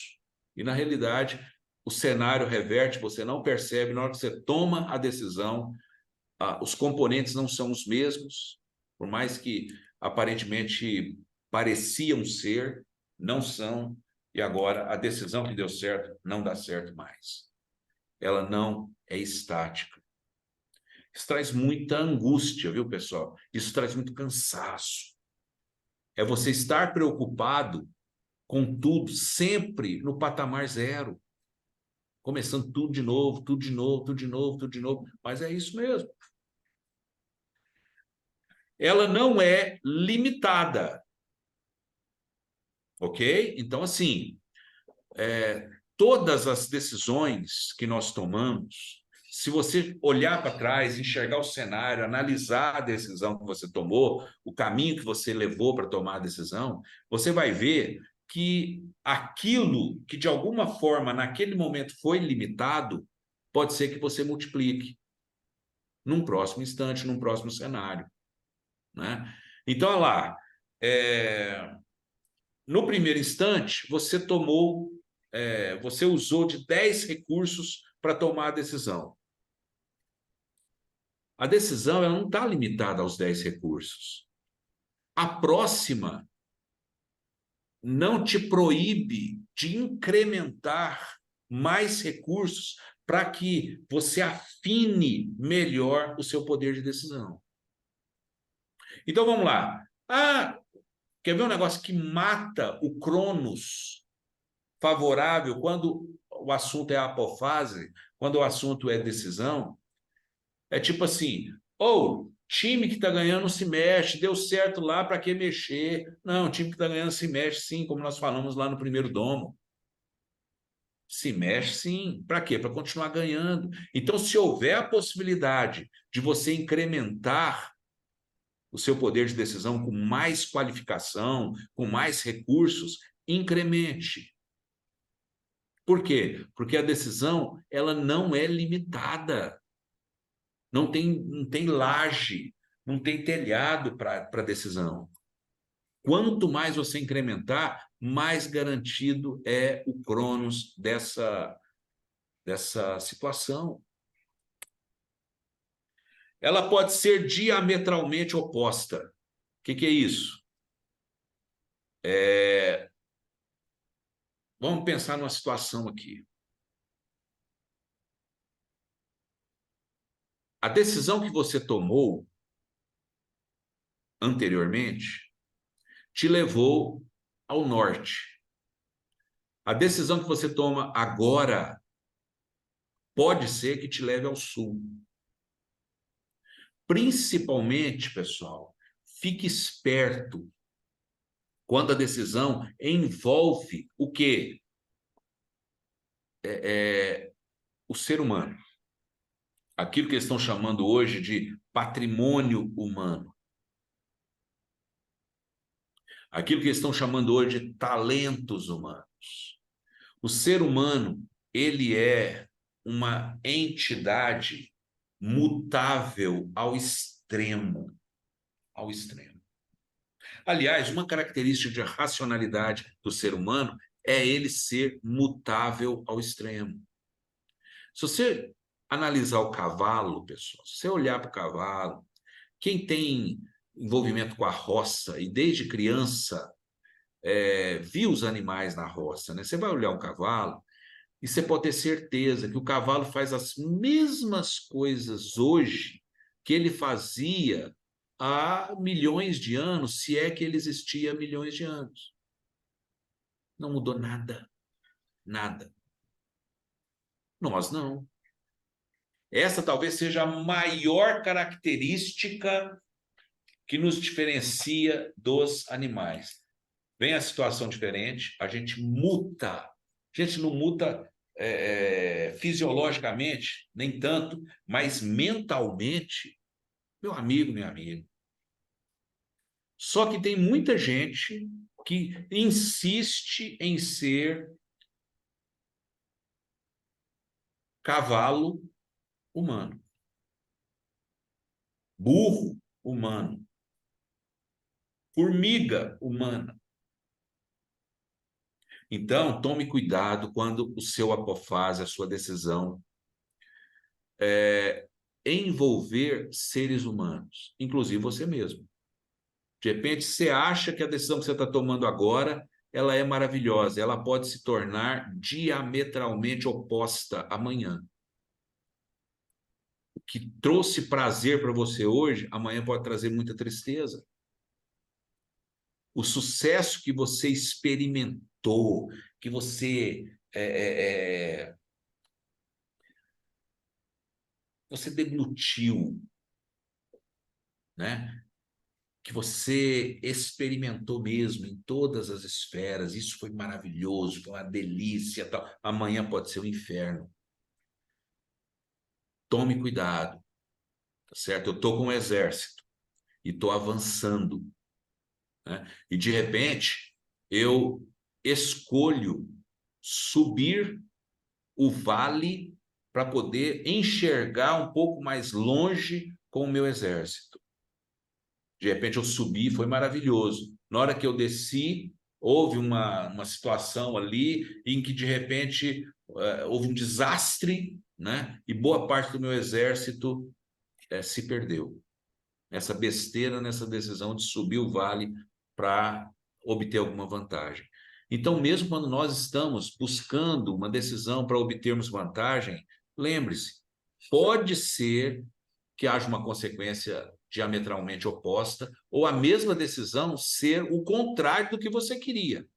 e na realidade o cenário reverte, você não percebe, na hora que você toma a decisão, os componentes não são os mesmos, por mais que aparentemente pareciam ser, não são, e agora a decisão que deu certo não dá certo mais. Ela não é estática. Isso traz muita angústia, viu, pessoal? Isso traz muito cansaço. É você estar preocupado com tudo sempre no patamar zero. Começando tudo de novo, tudo de novo, tudo de novo, tudo de novo. Mas é isso mesmo. Ela não é limitada. Ok? Então, assim, todas as decisões que nós tomamos, se você olhar para trás, enxergar o cenário, analisar a decisão que você tomou, o caminho que você levou para tomar a decisão, você vai ver que aquilo que de alguma forma naquele momento foi limitado, pode ser que você multiplique num próximo instante, num próximo cenário, né? Então, olha lá, no primeiro instante, você você usou de 10 recursos para tomar a decisão. A decisão ela não está limitada aos 10 recursos. A próxima não te proíbe de incrementar mais recursos para que você afine melhor o seu poder de decisão. Então, vamos lá. Quer ver um negócio que mata o Cronos favorável quando o assunto é apofase, quando o assunto é decisão? É tipo assim, time que está ganhando se mexe, deu certo lá, para que mexer? Não, time que está ganhando se mexe sim, como nós falamos lá no primeiro domo. Se mexe sim. Para quê? Para continuar ganhando. Então, se houver a possibilidade de você incrementar o seu poder de decisão com mais qualificação, com mais recursos, incremente. Por quê? Porque a decisão ela não é limitada. Não tem laje, não tem telhado para decisão. Quanto mais você incrementar, mais garantido é o Cronos dessa situação. Ela pode ser diametralmente oposta. O que é isso? Vamos pensar numa situação aqui. A decisão que você tomou anteriormente te levou ao norte. A decisão que você toma agora pode ser que te leve ao sul. Principalmente, pessoal, fique esperto quando a decisão envolve o quê? O ser humano. Aquilo que eles estão chamando hoje de patrimônio humano. Aquilo que eles estão chamando hoje de talentos humanos. O ser humano, ele é uma entidade mutável ao extremo. Ao extremo. Aliás, uma característica de racionalidade do ser humano é ele ser mutável ao extremo. Se você analisar o cavalo, pessoal, se você olhar para o cavalo, quem tem envolvimento com a roça e desde criança viu os animais na roça, né? Você vai olhar um cavalo, E você pode ter certeza que o cavalo faz as mesmas coisas hoje que ele fazia há milhões de anos, se é que ele existia há milhões de anos. Não mudou nada, nada. Nós não. Essa talvez seja a maior característica que nos diferencia dos animais. Vem a situação diferente, a gente muta. A gente não muta fisiologicamente, nem tanto, mas mentalmente, meu amigo, minha amiga. Só que tem muita gente que insiste em ser cavalo humano, burro humano, formiga humana. Então, tome cuidado quando o seu apofase, a sua decisão, envolver seres humanos, inclusive você mesmo. De repente, você acha que a decisão que você está tomando agora, ela é maravilhosa, ela pode se tornar diametralmente oposta amanhã. O que trouxe prazer para você hoje, amanhã pode trazer muita tristeza. O sucesso que você experimentou, que você você deglutiu, né? Que você experimentou mesmo em todas as esferas, isso foi maravilhoso, foi uma delícia, tal. Amanhã pode ser um inferno. Tome cuidado, tá certo? Eu estou com um exército e estou avançando, né? E de repente eu escolho subir o vale para poder enxergar um pouco mais longe com o meu exército. De repente eu subi, foi maravilhoso. Na hora que eu desci, houve uma situação ali em que de repente houve um desastre, né? E boa parte do meu exército se perdeu. Essa besteira, nessa decisão de subir o vale para obter alguma vantagem. Então, mesmo quando nós estamos buscando uma decisão para obtermos vantagem, lembre-se, pode ser que haja uma consequência diametralmente oposta ou a mesma decisão ser o contrário do que você queria.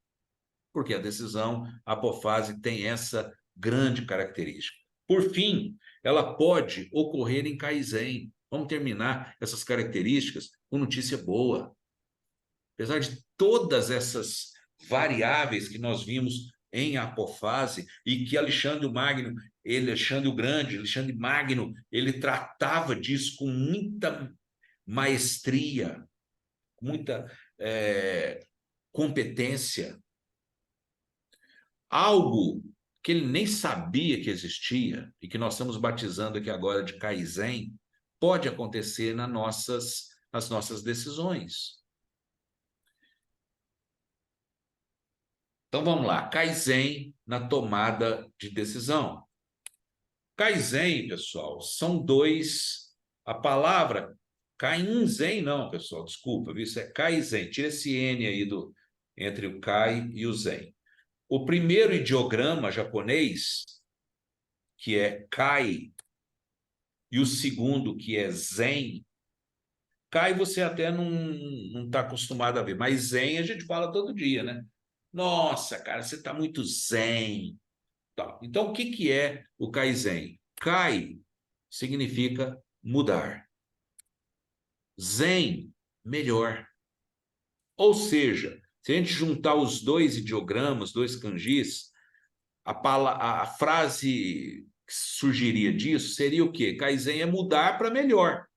Porque a decisão apofase tem essa grande característica. Por fim, ela pode ocorrer em Kaizen. Vamos terminar essas características com notícia boa. Apesar de todas essas variáveis que nós vimos em apofase e que Alexandre o Magno, Alexandre o Grande, Alexandre Magno, ele tratava disso com muita maestria, muita competência. Algo que ele nem sabia que existia e que nós estamos batizando aqui agora de Kaizen, pode acontecer nas nossas decisões. Então vamos lá, Kaizen na tomada de decisão. Kaizen, pessoal, são dois. A palavra Kaizen, não, pessoal, desculpa, isso é Kaizen. Tira esse N aí entre o Kai e o Zen. O primeiro ideograma japonês, que é Kai, e o segundo, que é Zen. Kai você até não está acostumado a ver, mas Zen a gente fala todo dia, né? Nossa, cara, você está muito zen. Tá. Então, o que é o Kaizen? Kai significa mudar. Zen, melhor. Ou seja, se a gente juntar os dois ideogramas, dois kanjis, a frase que surgiria disso seria o quê? Kaizen é mudar para melhor.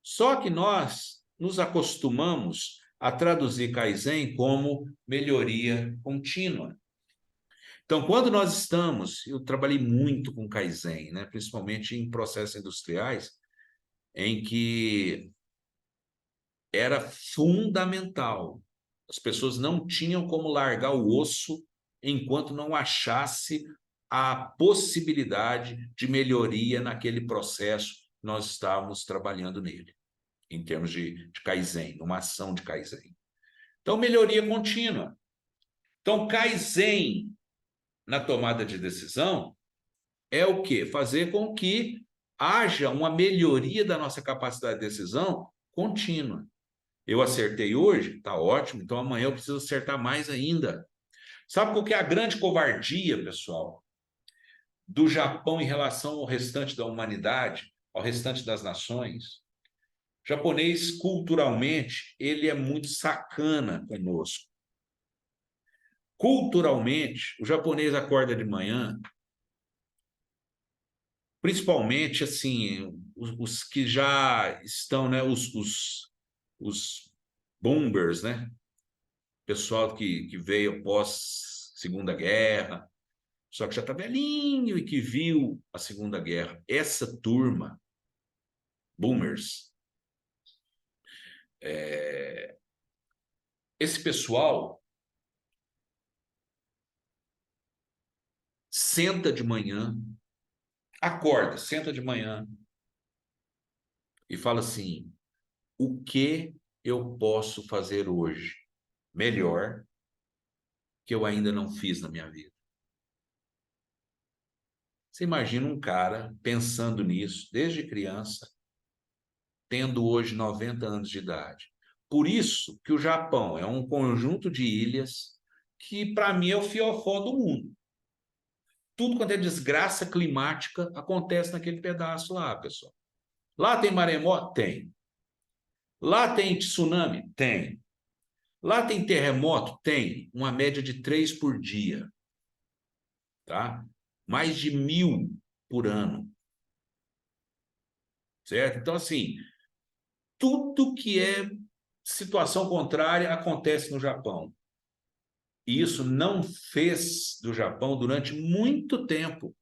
Só que nós nos acostumamos a traduzir Kaizen como melhoria contínua. Então, quando nós estamos, eu trabalhei muito com Kaizen, né? Principalmente em processos industriais, em que era fundamental. As pessoas não tinham como largar o osso enquanto não achasse a possibilidade de melhoria naquele processo que nós estávamos trabalhando nele, em termos de Kaizen, uma ação de Kaizen. Então, melhoria contínua. Então, Kaizen na tomada de decisão é o quê? Fazer com que haja uma melhoria da nossa capacidade de decisão contínua. Eu acertei hoje, tá ótimo, então amanhã eu preciso acertar mais ainda. Sabe qual que é a grande covardia, pessoal, do Japão em relação ao restante da humanidade, ao restante das nações? O japonês, culturalmente, ele é muito sacana conosco. Culturalmente, o japonês acorda de manhã, principalmente assim, os que já estão, né, os boomers, né? Pessoal que veio pós Segunda Guerra, só que já está velhinho e que viu a Segunda Guerra. Essa turma, boomers, esse pessoal senta de manhã, acorda, senta de manhã e fala assim: o que eu posso fazer hoje melhor que eu ainda não fiz na minha vida? Você imagina um cara pensando nisso desde criança, tendo hoje 90 anos de idade. Por isso que o Japão é um conjunto de ilhas que, para mim, é o fiofó do mundo. Tudo quanto é desgraça climática acontece naquele pedaço lá, pessoal. Lá tem maremoto? Tem. Lá tem tsunami? Tem. Lá tem terremoto? Tem. Uma média de 3 por dia. Tá? Mais de 1.000 por ano. Certo? Então, assim, tudo que é situação contrária acontece no Japão. E isso não fez do Japão, durante muito tempo,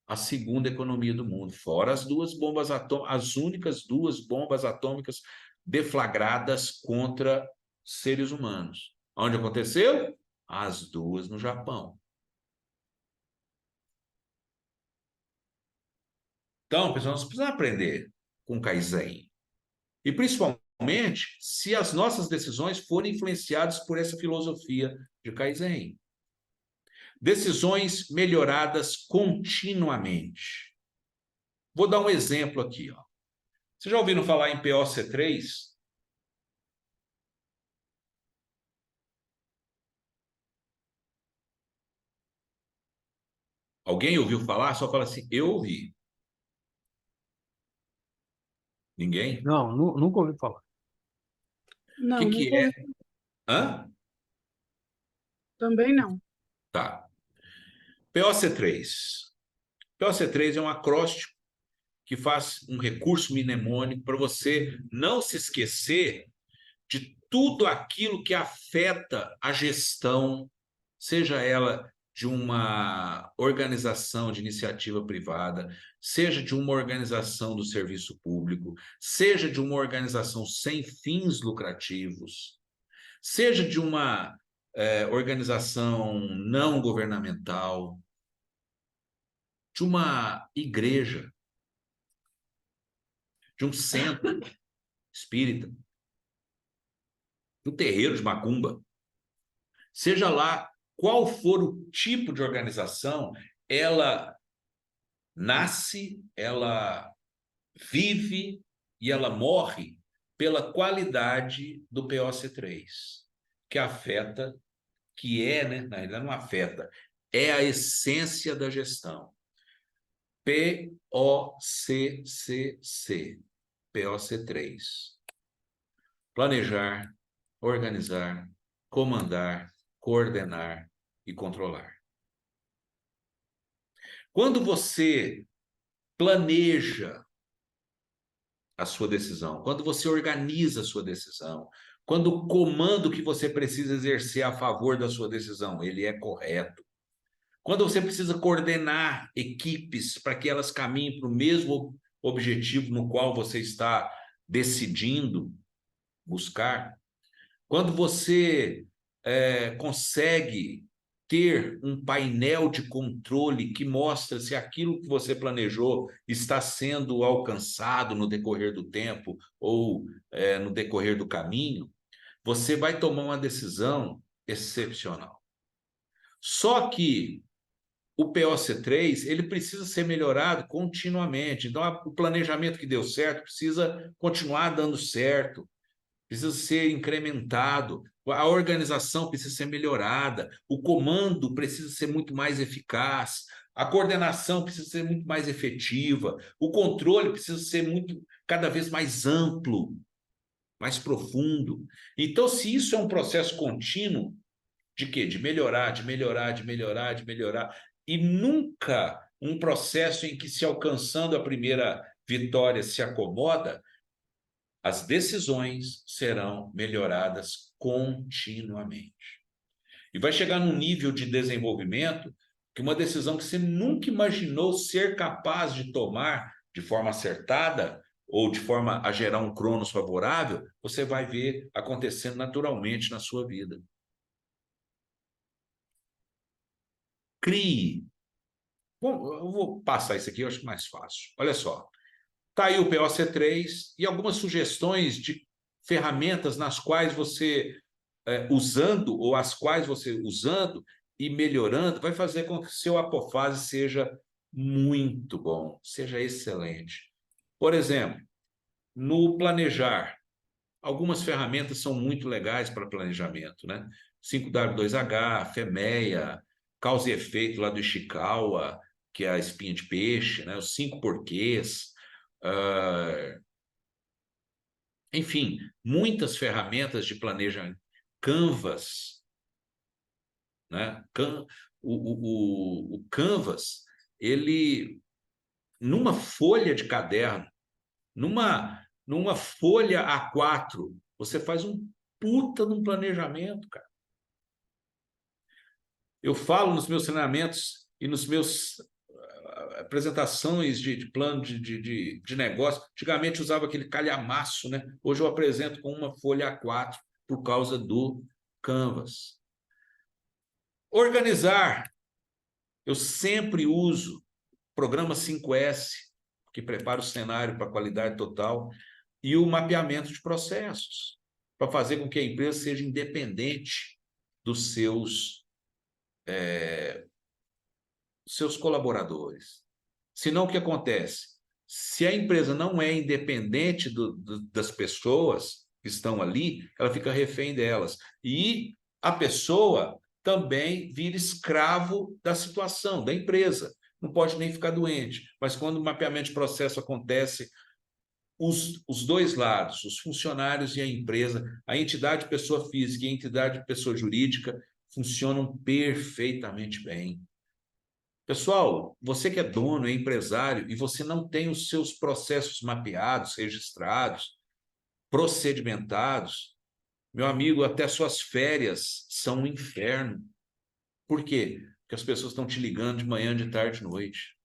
a segunda economia do mundo, fora as duas bombas atômicas, as únicas duas bombas atômicas deflagradas contra seres humanos. Onde aconteceu? As duas no Japão. Então, pessoal, nós precisamos aprender com Kaizen. E principalmente se as nossas decisões forem influenciadas por essa filosofia de Kaizen. Decisões melhoradas continuamente. Vou dar um exemplo aqui. Ó. Vocês já ouviram falar em POC3? Alguém ouviu falar? Só fala assim, eu ouvi. Ninguém? Não, nunca ouvi falar. O Não, que nunca é? ouvi. Hã? Também não. Tá. POC3. POC3 é um acróstico que faz um recurso mnemônico para você não se esquecer de tudo aquilo que afeta a gestão, seja ela de uma organização de iniciativa privada, seja de uma organização do serviço público, seja de uma organização sem fins lucrativos, seja de uma organização não governamental, de uma igreja, de um centro espírita, de um terreiro de macumba. Seja lá qual for o tipo de organização, ela nasce, ela vive e ela morre pela qualidade do POC3, que afeta, que é, né, na realidade não afeta, é a essência da gestão. POCCC, POC3. Planejar, organizar, comandar, coordenar e controlar. Quando você planeja a sua decisão, quando você organiza a sua decisão, quando o comando que você precisa exercer a favor da sua decisão, ele é correto. Quando você precisa coordenar equipes para que elas caminhem para o mesmo objetivo no qual você está decidindo buscar, quando você consegue ter um painel de controle que mostra se aquilo que você planejou está sendo alcançado no decorrer do tempo ou no decorrer do caminho, você vai tomar uma decisão excepcional. Só que o POC3, ele precisa ser melhorado continuamente. Então, o planejamento que deu certo precisa continuar dando certo, precisa ser incrementado, a organização precisa ser melhorada, o comando precisa ser muito mais eficaz, a coordenação precisa ser muito mais efetiva, o controle precisa ser cada vez mais amplo, mais profundo. Então, se isso é um processo contínuo, de quê? De melhorar, de melhorar, de melhorar, de melhorar, e nunca um processo em que, se alcançando a primeira vitória, se acomoda, as decisões serão melhoradas continuamente. E vai chegar num nível de desenvolvimento que uma decisão que você nunca imaginou ser capaz de tomar de forma acertada ou de forma a gerar um cronos favorável, você vai ver acontecendo naturalmente na sua vida. Crie. Bom, eu vou passar isso aqui, eu acho mais fácil. Olha só. Está aí o POC3 e algumas sugestões de ferramentas nas quais você, usando, ou as quais você usando e melhorando, vai fazer com que o seu apofase seja muito bom, seja excelente. Por exemplo, no planejar, algumas ferramentas são muito legais para planejamento, né? 5W2H, FEMEA, causa e efeito lá do Ishikawa, que é a espinha de peixe, né? Os 5 porquês. Enfim, muitas ferramentas de planejamento. Canvas, né? O Canvas, ele, numa folha de caderno, numa folha A4, você faz um puta de um planejamento, cara. Eu falo nos meus treinamentos e nos meus apresentações de plano de negócio. Antigamente usava aquele calhamaço, né? Hoje eu apresento com uma folha A4 por causa do Canvas. Organizar. Eu sempre uso o programa 5S, que prepara o cenário para qualidade total, e o mapeamento de processos, para fazer com que a empresa seja independente dos seus colaboradores. Senão, o que acontece? Se a empresa não é independente das pessoas que estão ali, ela fica refém delas. E a pessoa também vira escravo da situação, da empresa. Não pode nem ficar doente. Mas quando o mapeamento de processo acontece, os dois lados, os funcionários e a empresa, a entidade pessoa física e a entidade pessoa jurídica, funcionam perfeitamente bem. Pessoal, você que é dono, é empresário, e você não tem os seus processos mapeados, registrados, procedimentados, meu amigo, até suas férias são um inferno. Por quê? Porque as pessoas estão te ligando de manhã, de tarde, de noite.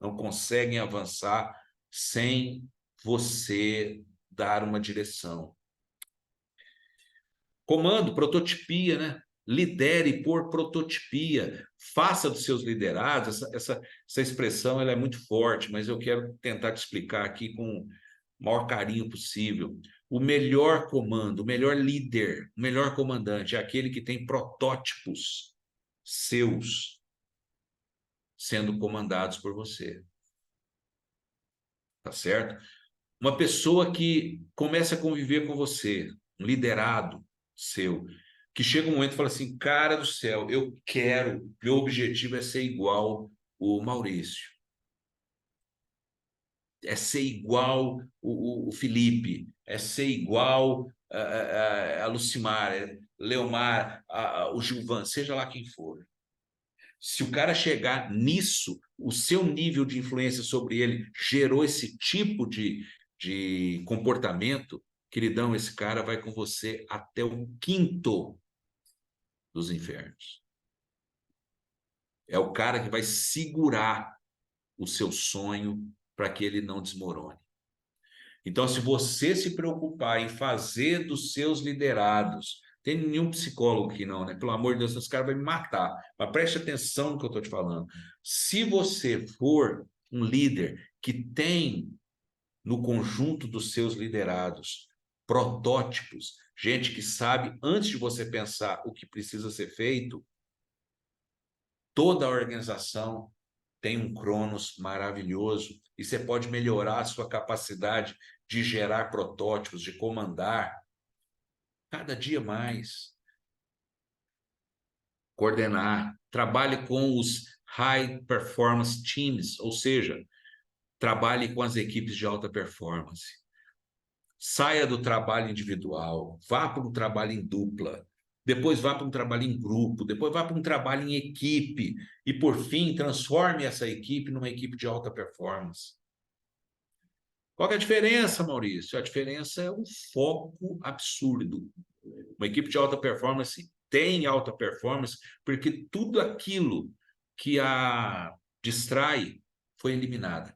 Não conseguem avançar sem você dar uma direção. Comando, prototipia, né? Lidere por prototipia, faça dos seus liderados. Essa expressão ela é muito forte, mas eu quero tentar te explicar aqui com o maior carinho possível. O melhor comando, o melhor líder, o melhor comandante é aquele que tem protótipos seus sendo comandados por você. Tá certo? Uma pessoa que começa a conviver com você, um liderado seu, que chega um momento e fala assim, cara do céu, meu objetivo é ser igual o Maurício, é ser igual o Felipe, é ser igual a Lucimar, Leomar, o Gilvan, seja lá quem for. Se o cara chegar nisso, o seu nível de influência sobre ele gerou esse tipo de comportamento, queridão, esse cara vai com você até o quinto dos infernos. É o cara que vai segurar o seu sonho para que ele não desmorone. Então, se você se preocupar em fazer dos seus liderados, tem nenhum psicólogo aqui não, né? Pelo amor de Deus, esse cara vai me matar. Mas preste atenção no que eu estou te falando. Se você for um líder que tem no conjunto dos seus liderados protótipos, gente que sabe, antes de você pensar o que precisa ser feito, Toda a organização tem um Cronos maravilhoso e você pode melhorar a sua capacidade de gerar protótipos, de comandar cada dia mais. Coordenar, trabalhe com os High Performance Teams, ou seja, trabalhe com as equipes de alta performance. Saia do trabalho individual, vá para um trabalho em dupla, depois vá para um trabalho em grupo, depois vá para um trabalho em equipe e, por fim, transforme essa equipe numa equipe de alta performance. Qual que é a diferença, Maurício? A diferença é um foco absurdo. Uma equipe de alta performance tem alta performance porque tudo aquilo que a distrai foi eliminado.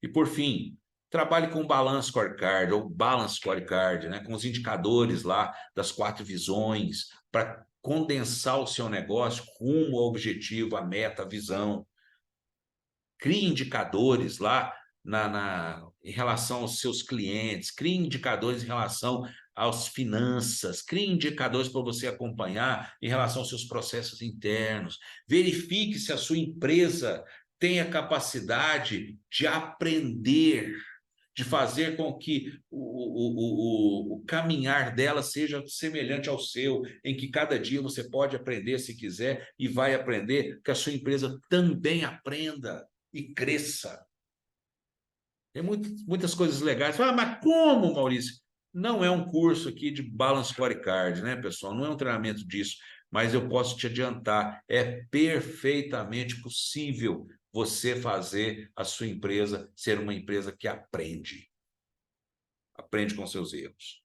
E, por fim, trabalhe com o Balance Scorecard, ou Balance Scorecard, né? Com os indicadores lá das 4 visões, para condensar o seu negócio rumo ao objetivo, a meta, a visão. Crie indicadores lá em relação aos seus clientes, crie indicadores em relação às finanças, crie indicadores para você acompanhar em relação aos seus processos internos. Verifique se a sua empresa tem a capacidade de aprender, de fazer com que o caminhar dela seja semelhante ao seu, em que cada dia você pode aprender se quiser e vai aprender, que a sua empresa também aprenda e cresça. Tem muitas coisas legais. Mas como, Maurício? Não é um curso aqui de Balance Scorecard, né, pessoal? Não é um treinamento disso, mas eu posso te adiantar, é perfeitamente possível você fazer a sua empresa ser uma empresa que aprende. Aprende com seus erros.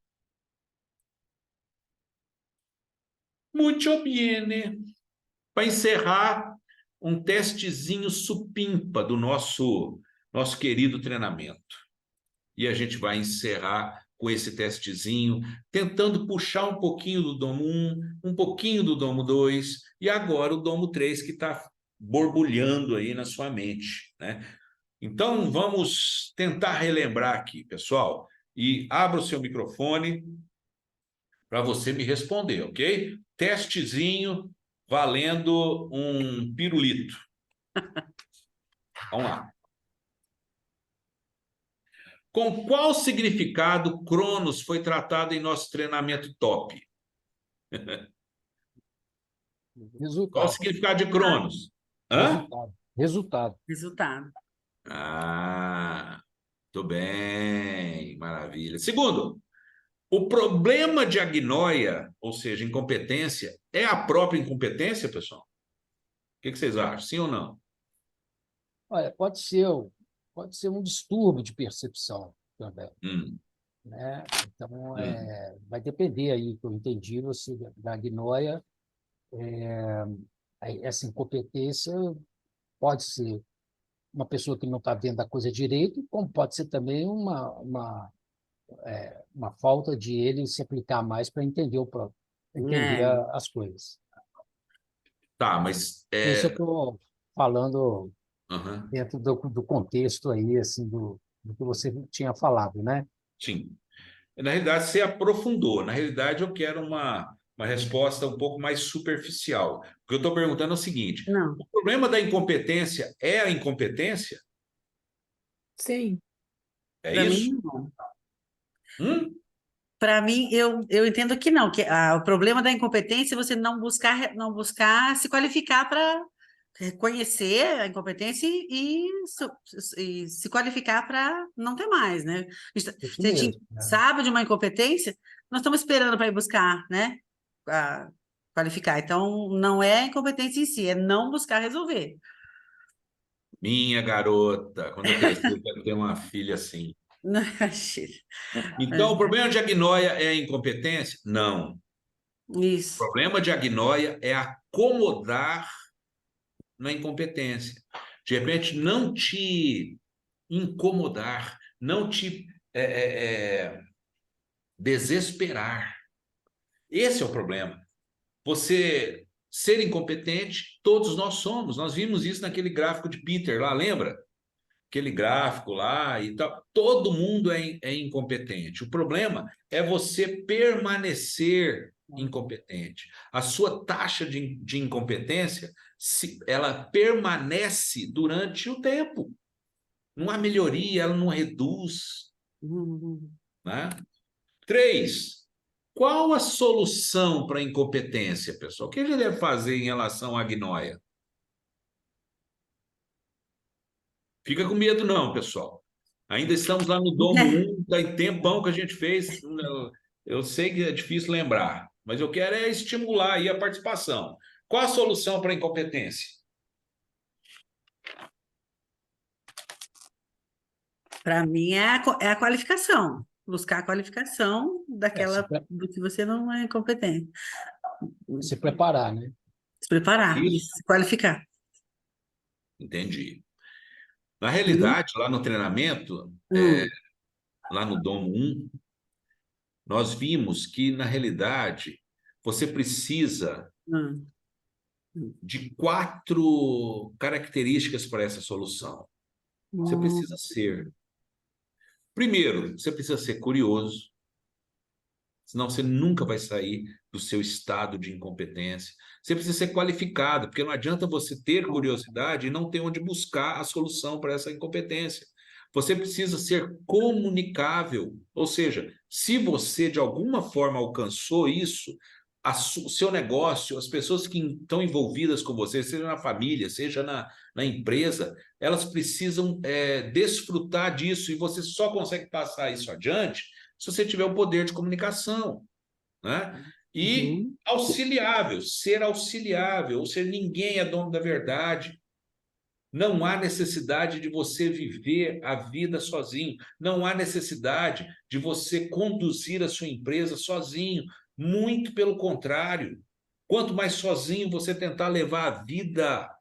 Muito bem. Para encerrar, um testezinho supimpa do nosso querido treinamento. E a gente vai encerrar com esse testezinho, tentando puxar um pouquinho do Domo 1, um pouquinho do Domo 2, e agora o Domo 3 que está borbulhando aí na sua mente, né? Então, vamos tentar relembrar aqui, pessoal, e abra o seu microfone para você me responder, ok? Testezinho valendo um pirulito. Vamos lá. Com qual significado Cronos foi tratado em nosso treinamento top? Resultado. Qual o significado de Cronos? Hã? Resultado. Resultado. Ah, muito bem, maravilha. Segundo, o problema de agnóia, ou seja, incompetência, é a própria incompetência, pessoal? O que vocês acham? Sim ou não? Olha, pode ser um distúrbio de percepção também, né? Então, vai depender aí, que eu entendi, você, da agnóia, essa incompetência pode ser uma pessoa que não está vendo a coisa direito, como pode ser também uma falta de ele se aplicar mais para entender as coisas. Tá, mas... Isso eu estou falando Uhum. dentro do contexto aí, assim, do que você tinha falado, né? Sim. Na realidade, você aprofundou. Na realidade, eu quero uma resposta um pouco mais superficial. O que eu estou perguntando é o seguinte: Não. o problema da incompetência é a incompetência? Sim. É Para isso? mim, não. Para mim, eu entendo que não, que o problema da incompetência é você não buscar se qualificar para conhecer a incompetência e se qualificar para não ter mais, né? Se a gente sabe de uma incompetência, nós estamos esperando para ir buscar, né? Qualificar. Então, não é a incompetência em si, é não buscar resolver. Minha garota, quando eu crescer, eu quero ter uma filha assim. Então, o problema de agnóia é a incompetência? Não. Isso. O problema de agnóia é acomodar na incompetência. De repente, não te incomodar, não te desesperar. Esse é o problema. Você ser incompetente, todos nós somos. Nós vimos isso naquele gráfico de Peter lá, lembra? Aquele gráfico lá e tal. Todo mundo é incompetente. O problema é você permanecer incompetente. A sua taxa de incompetência, ela permanece durante o tempo. Não há melhoria, ela não reduz. Né? 3. Qual a solução para a incompetência, pessoal? O que a gente deve fazer em relação à agnóia? Fica com medo não, pessoal. Ainda estamos lá no Domo 1, tem tempão que a gente fez. Eu sei que é difícil lembrar, mas eu quero estimular aí a participação. Qual a solução para a incompetência? Para mim é a qualificação. Buscar a qualificação do que você não é competente. Se preparar, né? Se preparar, Isso. se qualificar. Entendi. Na realidade, lá no treinamento, lá no Domo 1, nós vimos que, na realidade, você precisa de 4 características para essa solução. Você precisa ser. Primeiro, você precisa ser curioso, senão você nunca vai sair do seu estado de incompetência. Você precisa ser qualificado, porque não adianta você ter curiosidade e não ter onde buscar a solução para essa incompetência. Você precisa ser comunicável, ou seja, se você de alguma forma alcançou isso, o seu negócio, as pessoas que estão envolvidas com você, seja na família, seja na empresa, elas precisam desfrutar disso, e você só consegue passar isso adiante se você tiver o poder de comunicação, né? E auxiliável, ser auxiliável, ou seja, ninguém é dono da verdade. Não há necessidade de você viver a vida sozinho, não há necessidade de você conduzir a sua empresa sozinho, muito pelo contrário. Quanto mais sozinho você tentar levar a vida,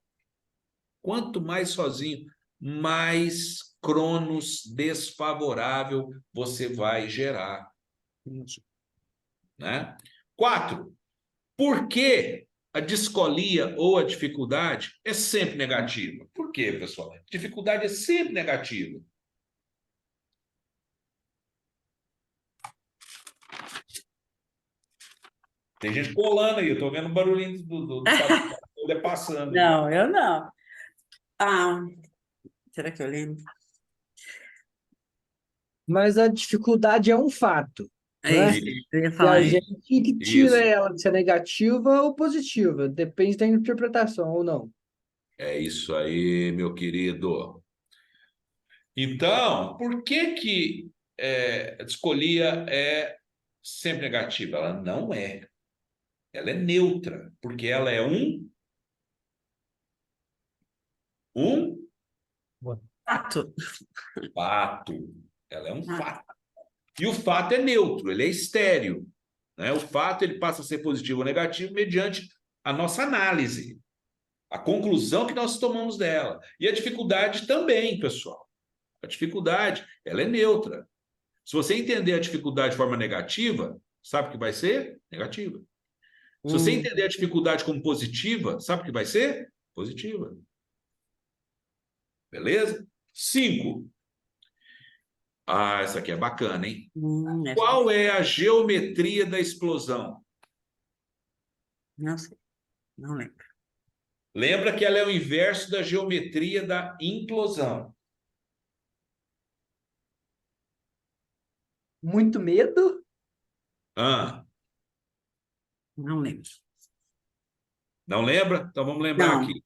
quanto mais sozinho, mais cronos desfavorável você vai gerar. Né? 4. Por que a discolia ou a dificuldade é sempre negativa? Por quê, pessoal? Dificuldade é sempre negativa. Tem gente colando aí, eu estou vendo o barulhinho do passando. Não, eu não. Será que eu lembro? Mas a dificuldade é um fato, né? Isso, eu ia E falar a isso. gente que tira Isso. ela de ser negativa ou positiva, depende da interpretação ou não. É isso aí, meu querido. Então, por que a discolia é sempre negativa? Ela não é. Ela é neutra, porque ela é um Fato. fato. Ela é um fato. E o fato é neutro, ele é estéreo. Né? O fato ele passa a ser positivo ou negativo mediante a nossa análise, a conclusão que nós tomamos dela. E a dificuldade também, pessoal. A dificuldade, ela é neutra. Se você entender a dificuldade de forma negativa, sabe o que vai ser? Negativa. Se você entender a dificuldade como positiva, sabe o que vai ser? Positiva. Beleza? 5. Essa aqui é bacana, hein? Qual é a geometria da explosão? Não sei, não lembro. Lembra que ela é o inverso da geometria da implosão. Muito medo? Não lembro. Não lembra? Então vamos lembrar Não. aqui.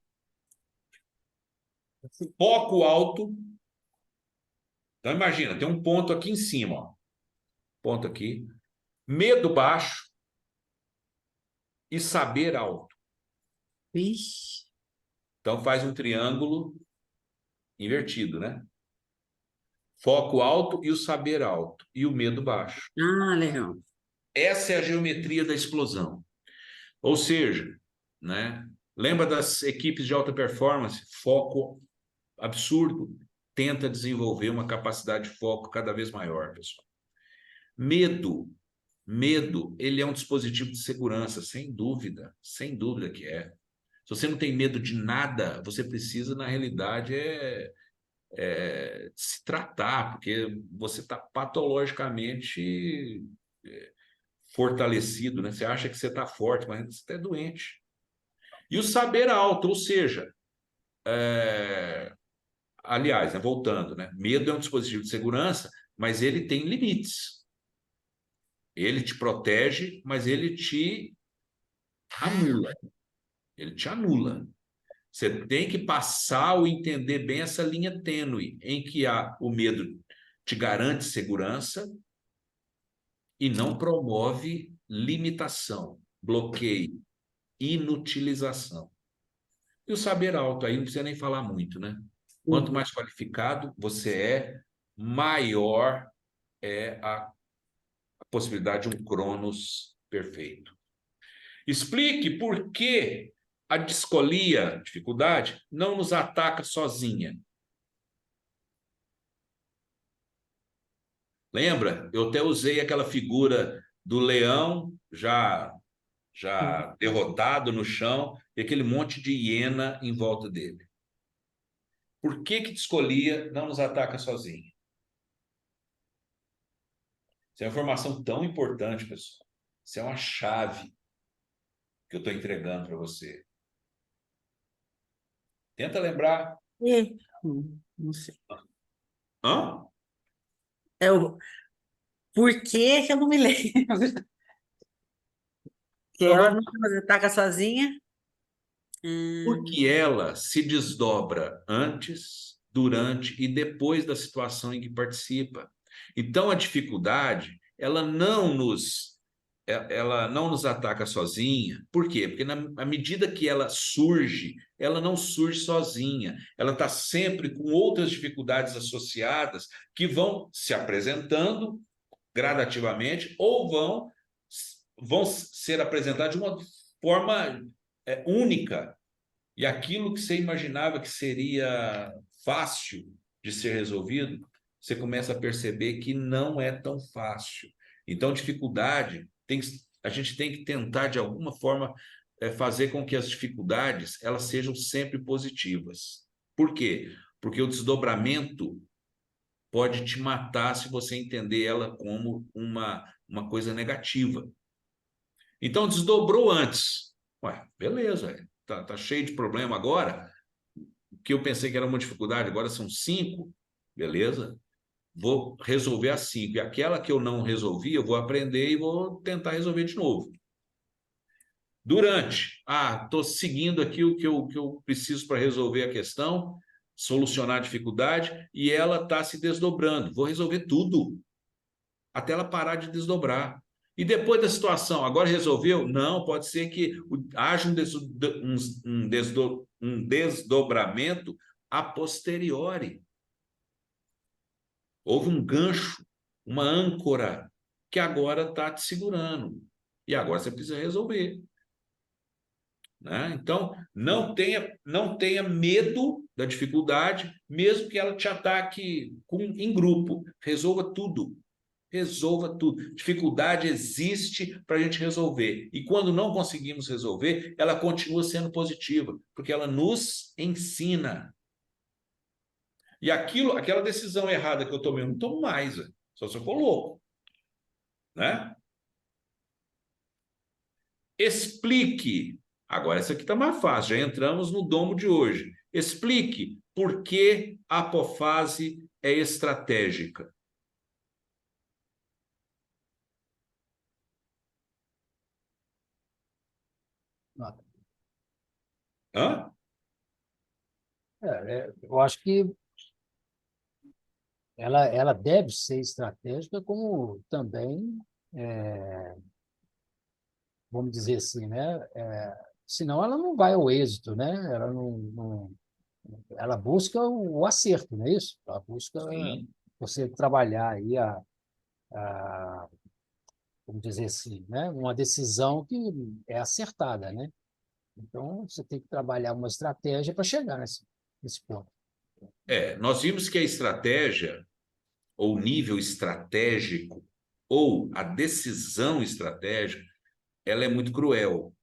Foco alto. Então imagina, tem um ponto aqui em cima, ó. Ponto aqui. Medo baixo e saber alto. Vixe. Então faz um triângulo invertido, né? Foco alto e o saber alto. E o medo baixo. Legal. Essa é a geometria da explosão. Ou seja, né? Lembra das equipes de alta performance? Foco absurdo. Tenta desenvolver uma capacidade de foco cada vez maior, pessoal. Medo, ele é um dispositivo de segurança, sem dúvida que é. Se você não tem medo de nada, você precisa, na realidade, se tratar, porque você está patologicamente fortalecido, né? Você acha que você está forte, mas você está doente. E o saber alto, ou seja, aliás, né, voltando, né? Medo é um dispositivo de segurança, mas ele tem limites. Ele te protege, mas ele te anula. Ele te anula. Você tem que passar ou entender bem essa linha tênue em que o medo te garante segurança e não promove limitação, bloqueio, inutilização. E o saber alto, aí não precisa nem falar muito, né? Quanto mais qualificado você é, maior é a possibilidade de um Cronos perfeito. Explique por que a discolia, dificuldade, não nos ataca sozinha. Lembra? Eu até usei aquela figura do leão já derrotado no chão e aquele monte de hiena em volta dele. Por que discolia não nos ataca sozinha? Isso é uma informação tão importante, pessoal. Isso é uma chave que eu estou entregando para você. Tenta lembrar. Não sei. Hã? Por que eu não me lembro? Que ela não ataca sozinha? Porque ela se desdobra antes, durante e depois da situação em que participa. Então, a dificuldade, ela não nos ataca sozinha. Por quê? Porque à medida que ela surge, ela não surge sozinha. Ela está sempre com outras dificuldades associadas que vão se apresentando gradativamente ou vão ser apresentadas de uma forma única. E aquilo que você imaginava que seria fácil de ser resolvido, você começa a perceber que não é tão fácil. Então, dificuldade, a gente tem que tentar, de alguma forma, fazer com que as dificuldades elas sejam sempre positivas. Por quê? Porque o desdobramento pode te matar se você entender ela como uma coisa negativa. Então, desdobrou antes. Ué, beleza, tá cheio de problema agora. O que eu pensei que era uma dificuldade, agora são 5. Beleza? Vou resolver as 5. E aquela que eu não resolvi, eu vou aprender e vou tentar resolver de novo. Durante, estou seguindo aqui o que eu preciso para resolver a questão, solucionar a dificuldade, e ela está se desdobrando. Vou resolver tudo, até ela parar de desdobrar. E depois da situação, agora resolveu? Não, pode ser que haja um desdobramento a posteriori. Houve um gancho, uma âncora, que agora está te segurando. E agora você precisa resolver. Né? Então, não tenha medo da dificuldade, mesmo que ela te ataque em grupo. Resolva tudo. Resolva tudo. Dificuldade existe para a gente resolver. E quando não conseguimos resolver, ela continua sendo positiva, porque ela nos ensina. E aquela decisão errada que eu tomei, eu não tomo mais, só se eu for louco. Né? Explique. Agora, essa aqui está mais fácil, já entramos no domo de hoje. Explique por que a apofase é estratégica. Hã? Eu acho que ela deve ser estratégica, como também, vamos dizer assim, né? Senão ela não vai ao êxito, né? Ela busca o acerto, não é isso? Ela busca você trabalhar aí vamos dizer assim, né? Uma decisão que é acertada, né? Então, você tem que trabalhar uma estratégia para chegar nesse ponto. Nós vimos que a estratégia, ou o nível estratégico, ou a decisão estratégica, ela é muito cruel.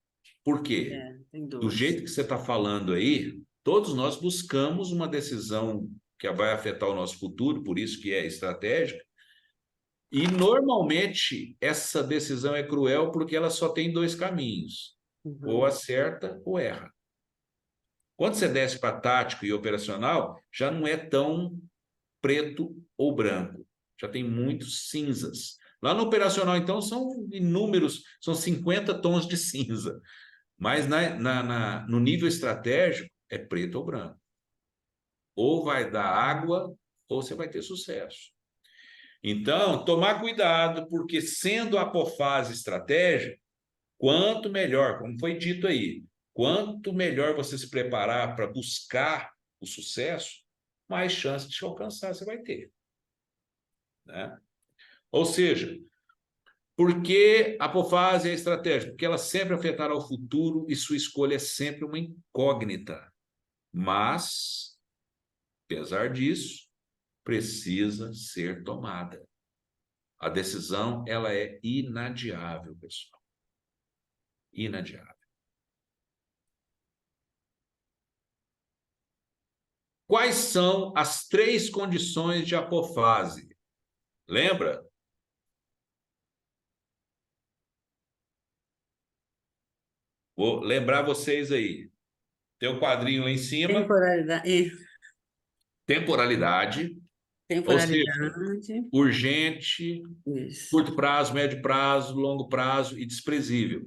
Por quê? Do jeito que você está falando aí, todos nós buscamos uma decisão que vai afetar o nosso futuro, por isso que é estratégica, E, normalmente, essa decisão é cruel porque ela só tem dois caminhos. Ou acerta ou erra. Quando você desce para tático e operacional, já não é tão preto ou branco. Já tem muitos cinzas. Lá no operacional, então, são inúmeros, são 50 tons de cinza. Mas no nível estratégico, é preto ou branco. Ou vai dar água, ou você vai ter sucesso. Então, tomar cuidado, porque sendo a apofase estratégica, quanto melhor, como foi dito aí, quanto melhor você se preparar para buscar o sucesso, mais chance de alcançar você vai ter. Né? Ou seja, por que a apofase é estratégica? Porque ela sempre afetará o futuro e sua escolha é sempre uma incógnita. Mas, apesar disso, precisa ser tomada. A decisão, ela é inadiável, pessoal. Inadiável. Quais são as 3 condições de apofase? Lembra? Vou lembrar vocês aí. Tem um quadrinho lá em cima. Temporalidade. Ou seja, urgente, Isso. curto prazo, médio prazo, longo prazo e desprezível.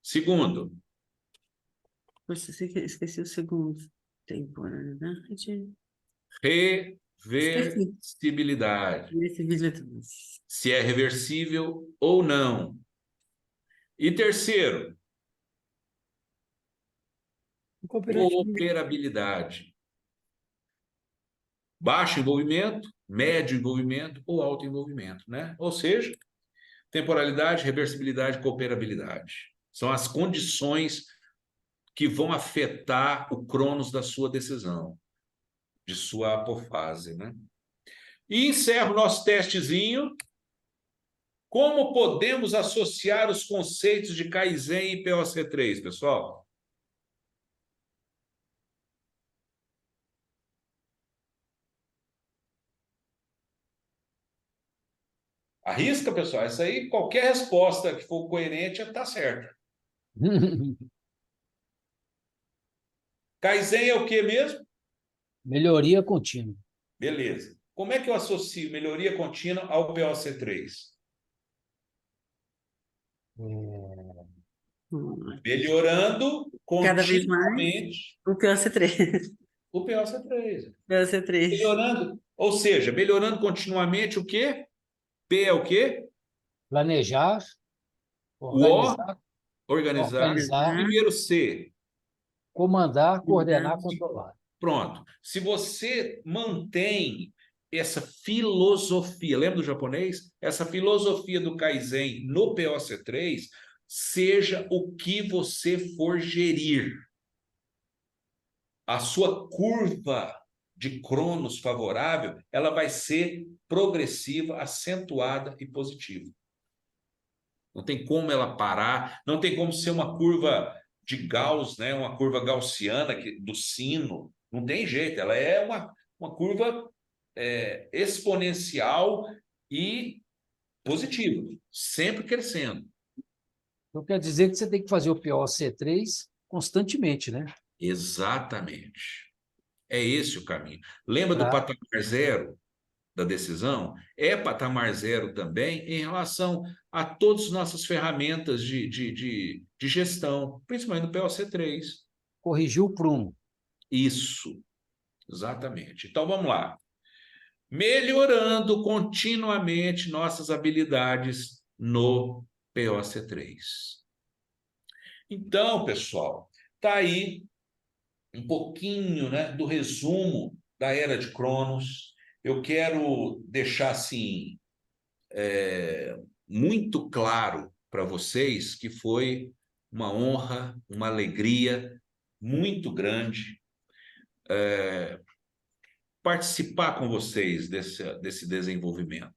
Segundo, Poxa, esqueci o segundo. Temporalidade. reversibilidade. Se é reversível ou não. E terceiro, cooperabilidade. Baixo envolvimento, médio envolvimento ou alto envolvimento, né? Ou seja, temporalidade, reversibilidade, cooperabilidade. São as condições que vão afetar o cronos da sua decisão, de sua apofase, né? E encerro o nosso testezinho. Como podemos associar os conceitos de Kaizen e POC3, pessoal? Arrisca, pessoal. Essa aí, qualquer resposta que for coerente, está certa. Kaizen é o que mesmo? Melhoria contínua. Beleza. Como é que eu associo melhoria contínua ao POC3? Melhorando Cada vez mais continuamente o POC3. o POC3. POC3. Melhorando, ou seja, melhorando continuamente o quê? P é o quê? Planejar, Organizar. organizar, Primeiro C. comandar, coordenar, controlar. Pronto. Se você mantém essa filosofia, lembra do japonês? Essa filosofia do Kaizen no POC3, seja o que você for gerir. A sua curva de cronos favorável, ela vai ser progressiva, acentuada e positiva. Não tem como ela parar, não tem como ser uma curva de Gauss, né? Uma curva gaussiana do sino. Não tem jeito, ela é uma curva exponencial e positiva, sempre crescendo. Então, quer dizer que você tem que fazer o POC3 constantemente, né? Exatamente. É esse o caminho. Lembra do patamar zero da decisão? É patamar zero também em relação a todas as nossas ferramentas de gestão, principalmente no POC3. Corrigir o prumo. Isso, exatamente. Então, vamos lá. Melhorando continuamente nossas habilidades no POC3. Então, pessoal, está aí um pouquinho, né, do resumo da Era de Cronos. Eu quero deixar assim muito claro para vocês que foi uma honra, uma alegria muito grande participar com vocês desse desenvolvimento.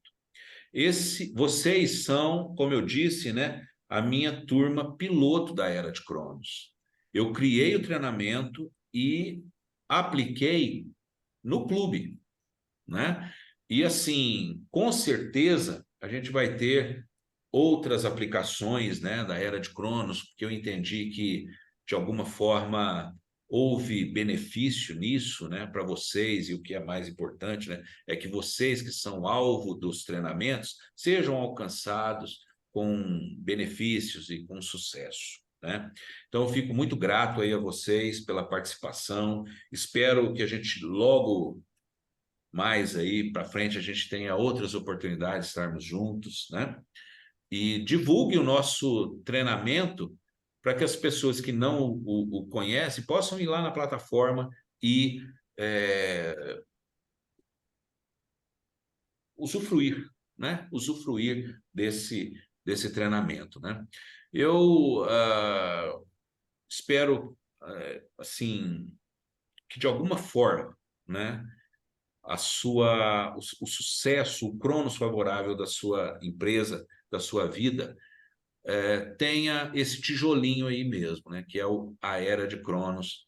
Vocês são, como eu disse, né, a minha turma piloto da Era de Cronos. Eu criei o treinamento e apliquei no clube, né? E assim, com certeza, a gente vai ter outras aplicações, né, da Era de Cronos, porque eu entendi que, de alguma forma, houve benefício nisso, né, para vocês, e o que é mais importante, né, é que vocês que são alvo dos treinamentos sejam alcançados com benefícios e com sucesso, né? Então, eu fico muito grato aí a vocês pela participação, espero que a gente logo mais aí para frente a gente tenha outras oportunidades de estarmos juntos, né? E divulgue o nosso treinamento para que as pessoas que não o conhecem possam ir lá na plataforma e usufruir, né? Usufruir desse treinamento, né? Eu espero, assim, que de alguma forma, né, o sucesso, o cronos favorável da sua empresa, da sua vida, tenha esse tijolinho aí mesmo, né, que é a Era de Cronos,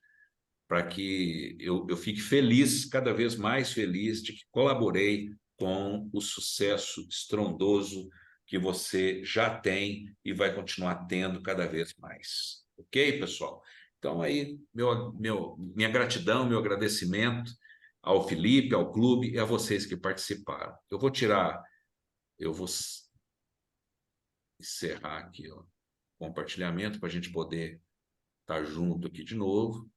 para que eu fique feliz, cada vez mais feliz, de que colaborei com o sucesso estrondoso que você já tem e vai continuar tendo cada vez mais. Ok, pessoal? Então, aí, minha gratidão, meu agradecimento ao Felipe, ao clube e a vocês que participaram. Eu vou encerrar aqui o compartilhamento para a gente poder estar junto aqui de novo,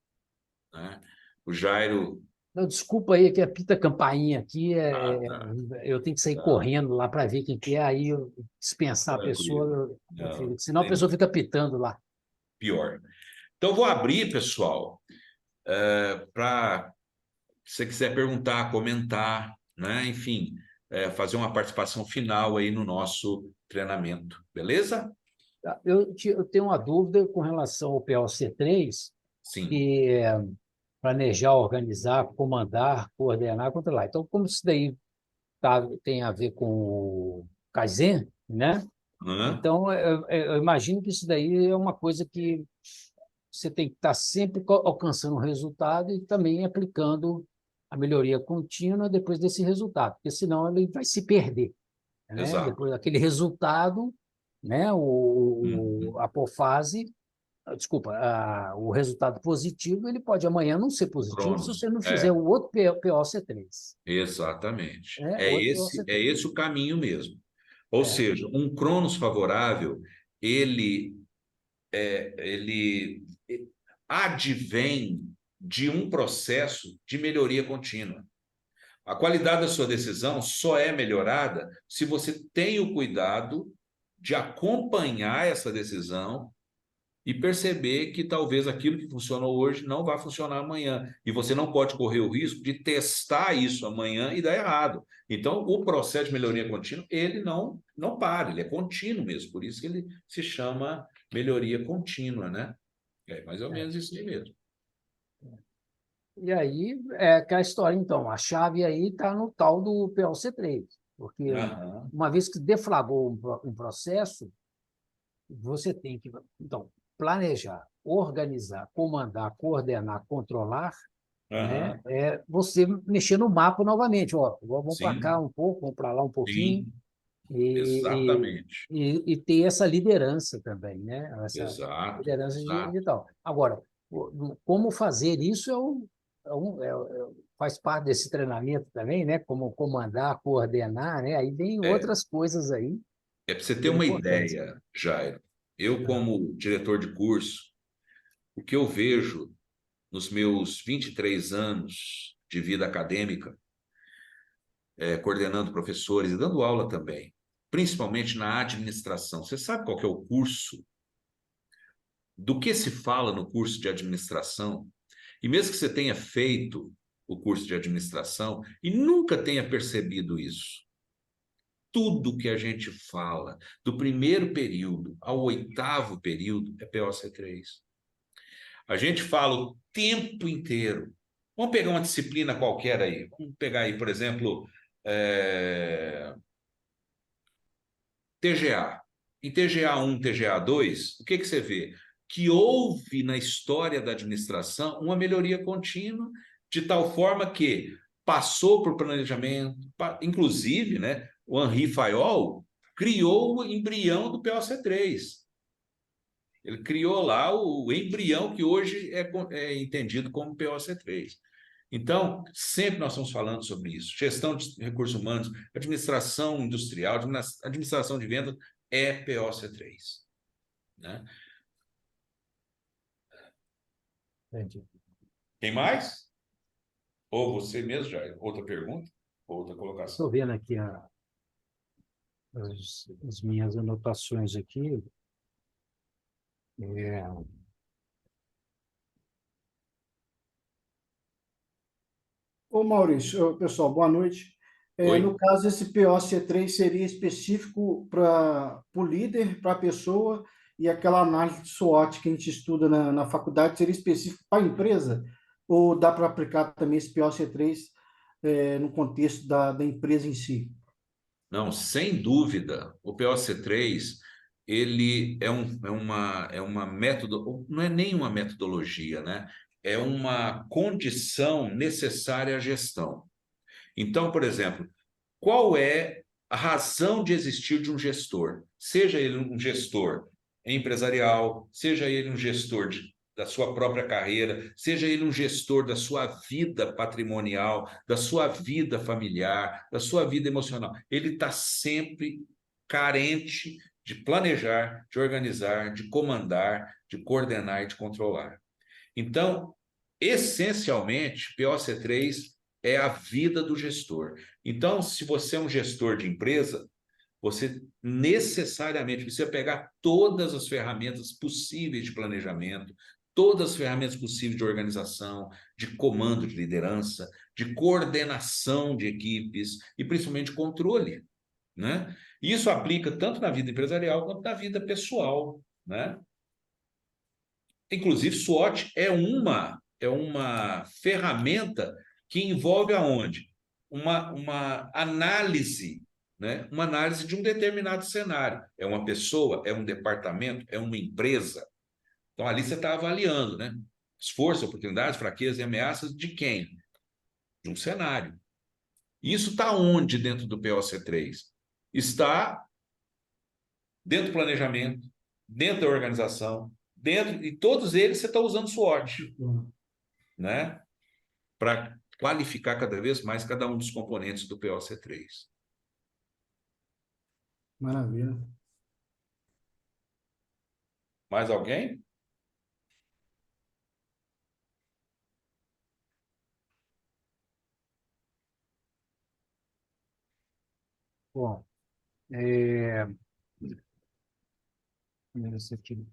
né? O Jairo... Não, desculpa aí que apita a campainha aqui, Tá, eu tenho que sair tá, correndo lá para ver quem que é, aí eu dispensar a pessoa, tranquilo. Não, senão a pessoa fica pitando lá. pior. Então, vou abrir, pessoal, para se você quiser perguntar, comentar, né? Enfim, fazer uma participação final aí no nosso treinamento, beleza? Eu tenho uma dúvida com relação ao POC3, Sim. que é planejar, organizar, comandar, coordenar, controlar. Então, como isso daí tem a ver com o Kaizen, né? Então, eu imagino que isso daí é uma coisa que você tem que estar sempre alcançando o resultado e também aplicando a melhoria contínua depois desse resultado, porque senão ele vai se perder, né? Exato. Depois daquele resultado, né? A apofase, desculpa, o resultado positivo, ele pode amanhã não ser positivo Cronos, se você não fizer o outro POC3. Exatamente. O outro POC3. É esse o caminho mesmo. Ou seja, um Cronos favorável, ele advém de um processo de melhoria contínua. A qualidade da sua decisão só é melhorada se você tem o cuidado de acompanhar essa decisão e perceber que talvez aquilo que funcionou hoje não vai funcionar amanhã. E você não pode correr o risco de testar isso amanhã e dar errado. Então, o processo de melhoria contínua, ele não para, ele é contínuo mesmo. Por isso que ele se chama melhoria contínua, né? É mais ou menos isso aí mesmo. E aí, é aquela história, então, a chave aí está no tal do POC3, porque uma vez que deflagrou um processo, você tem que, então, planejar, organizar, comandar, coordenar, controlar, né? Você mexer no mapa novamente, ó, vamos para cá um pouco, vamos para lá um pouquinho. Sim. Exatamente. E ter essa liderança também, né? Exato. Liderança de tal. Agora, como fazer isso faz parte desse treinamento também, né? Como comandar, coordenar, né? Aí vem outras coisas aí. Para você ter uma ideia, Jairo, eu como diretor de curso, o que eu vejo nos meus 23 anos de vida acadêmica, coordenando professores e dando aula também, principalmente na administração. Você sabe qual que é o curso? Do que se fala no curso de administração? E mesmo que você tenha feito o curso de administração e nunca tenha percebido isso, tudo que a gente fala, do primeiro período ao 8º período, é POC3. A gente fala o tempo inteiro. Vamos pegar uma disciplina qualquer aí. Vamos pegar aí, por exemplo, TGA. Em TGA 1, TGA 2, o que você vê? Que houve na história da administração uma melhoria contínua, de tal forma que passou por planejamento, inclusive, né, o Henri Fayol, criou o embrião do POC3. Ele criou lá o embrião que hoje é entendido como POC3. Então, sempre nós estamos falando sobre isso. Gestão de recursos humanos, administração industrial, administração de vendas é POC3. Né? Entendi. Tem mais? Ou você mesmo, já? Outra pergunta? Outra colocação? Estou vendo aqui as minhas anotações aqui. Ô Maurício, pessoal, boa noite. Oi? No caso, esse POC3 seria específico para o líder, para a pessoa, e aquela análise de SWOT que a gente estuda na faculdade seria específico para a empresa? Ou dá para aplicar também esse POC3 no contexto da empresa em si? Não, sem dúvida, o POC3 ele é uma método, não é nem uma metodologia, né? É uma condição necessária à gestão. Então, por exemplo, qual é a razão de existir de um gestor? Seja ele um gestor empresarial, seja ele um gestor da sua própria carreira, seja ele um gestor da sua vida patrimonial, da sua vida familiar, da sua vida emocional. Ele está sempre carente de planejar, de organizar, de comandar, de coordenar e de controlar. Então, essencialmente, POC3 é a vida do gestor. Então, se você é um gestor de empresa, você necessariamente precisa pegar todas as ferramentas possíveis de planejamento, todas as ferramentas possíveis de organização, de comando de liderança, de coordenação de equipes e principalmente controle, né? Isso aplica tanto na vida empresarial quanto na vida pessoal, né? Inclusive, SWOT é uma ferramenta que envolve aonde? Uma análise, né? Uma análise de um determinado cenário. É uma pessoa, é um departamento, é uma empresa. Então, ali você está avaliando, né? Esforço, oportunidades, fraquezas e ameaças de quem? De um cenário. Isso está onde dentro do POC3? Está dentro do planejamento, dentro da organização, e todos eles você está usando SWOT, né? Para qualificar cada vez mais cada um dos componentes do POC3. Maravilha. Mais alguém? Bom, esse aqui.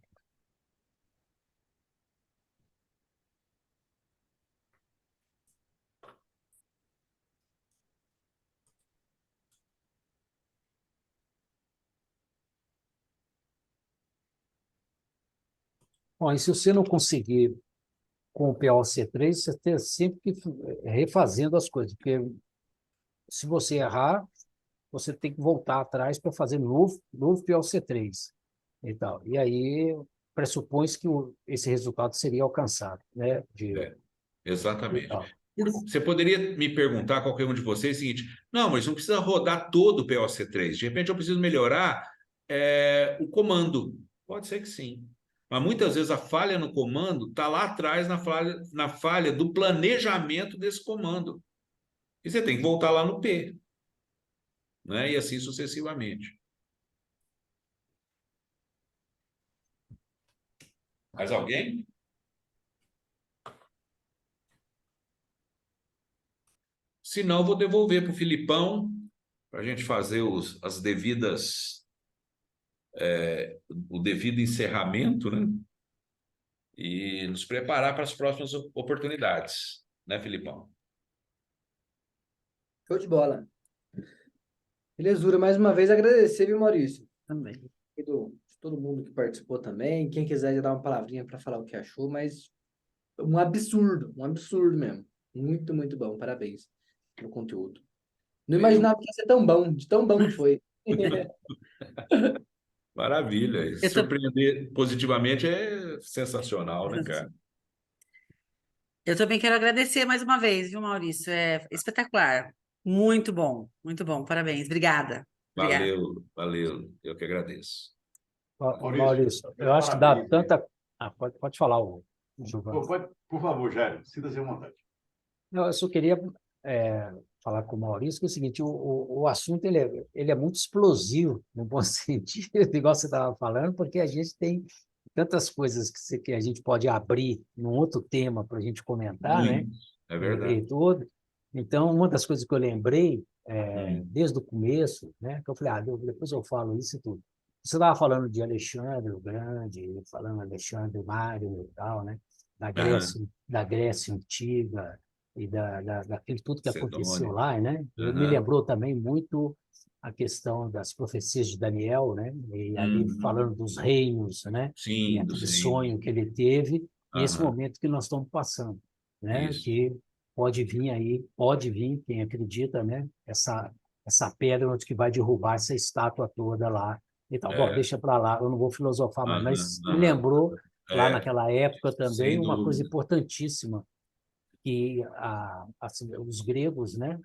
Bom, e se você não conseguir com o POC3, você tem sempre que refazendo as coisas, porque se você errar, você tem que voltar atrás para fazer novo POC3 e tal. E aí pressupõe-se que esse resultado seria alcançado, né? Exatamente. Você poderia me perguntar, qualquer um de vocês, o seguinte: não, mas não precisa rodar todo o POC3. De repente eu preciso melhorar o comando. Pode ser que sim. Mas muitas vezes a falha no comando está lá atrás na falha do planejamento desse comando. E você tem que voltar lá no P, né? E assim sucessivamente. Mais alguém? Se não, vou devolver para o Filipão, para a gente fazer as devidas, o devido encerramento, né? E nos preparar para as próximas oportunidades, né, Filipão? Show de bola. Belezura, mais uma vez agradecer, viu, Maurício? Também. E de todo mundo que participou também. Quem quiser já dar uma palavrinha para falar o que achou, mas um absurdo mesmo. Muito, muito bom. Parabéns pelo conteúdo. Não imaginava que ia ser tão bom, de tão bom que foi. Maravilha. Surpreender positivamente é sensacional, né, cara? Eu também quero agradecer mais uma vez, viu, Maurício? É espetacular. Muito bom, parabéns. Obrigada. Obrigada. Valeu. Eu que agradeço. Maurício, eu meus acho que dá parabéns, tanta. Pode falar, o Gilvan. Por favor, Jairo, sinta-se à vontade. Não, eu só queria falar com o Maurício, que é o seguinte, o assunto ele é muito explosivo, no bom sentido, igual você estava falando, porque a gente tem tantas coisas que a gente pode abrir num outro tema para a gente comentar, né? Muito, é E verdade. tudo. Então, uma das coisas que eu lembrei, Hum, desde o começo, né, que eu falei, depois eu falo isso e tudo. Você estava falando de Alexandre o Grande, falando Alexandre Mário e tal, né? aham, Da Grécia Antiga e daquilo tudo que aconteceu Macedônia. lá, né? Me Aham, lembrou também muito a questão das profecias de Daniel, né? E ali uhum. falando dos reinos, né? E Sim, dos aquele reinos. sonho que ele teve, e esse Aham, momento que nós estamos passando, né? isso. Que pode vir, quem acredita, né? Essa pedra onde que vai derrubar essa estátua toda lá e tal. Bom, É, deixa para lá, eu não vou filosofar mais, aham, mas me aham. lembrou lá É, naquela época também sem uma coisa dúvida. importantíssima que os gregos, né?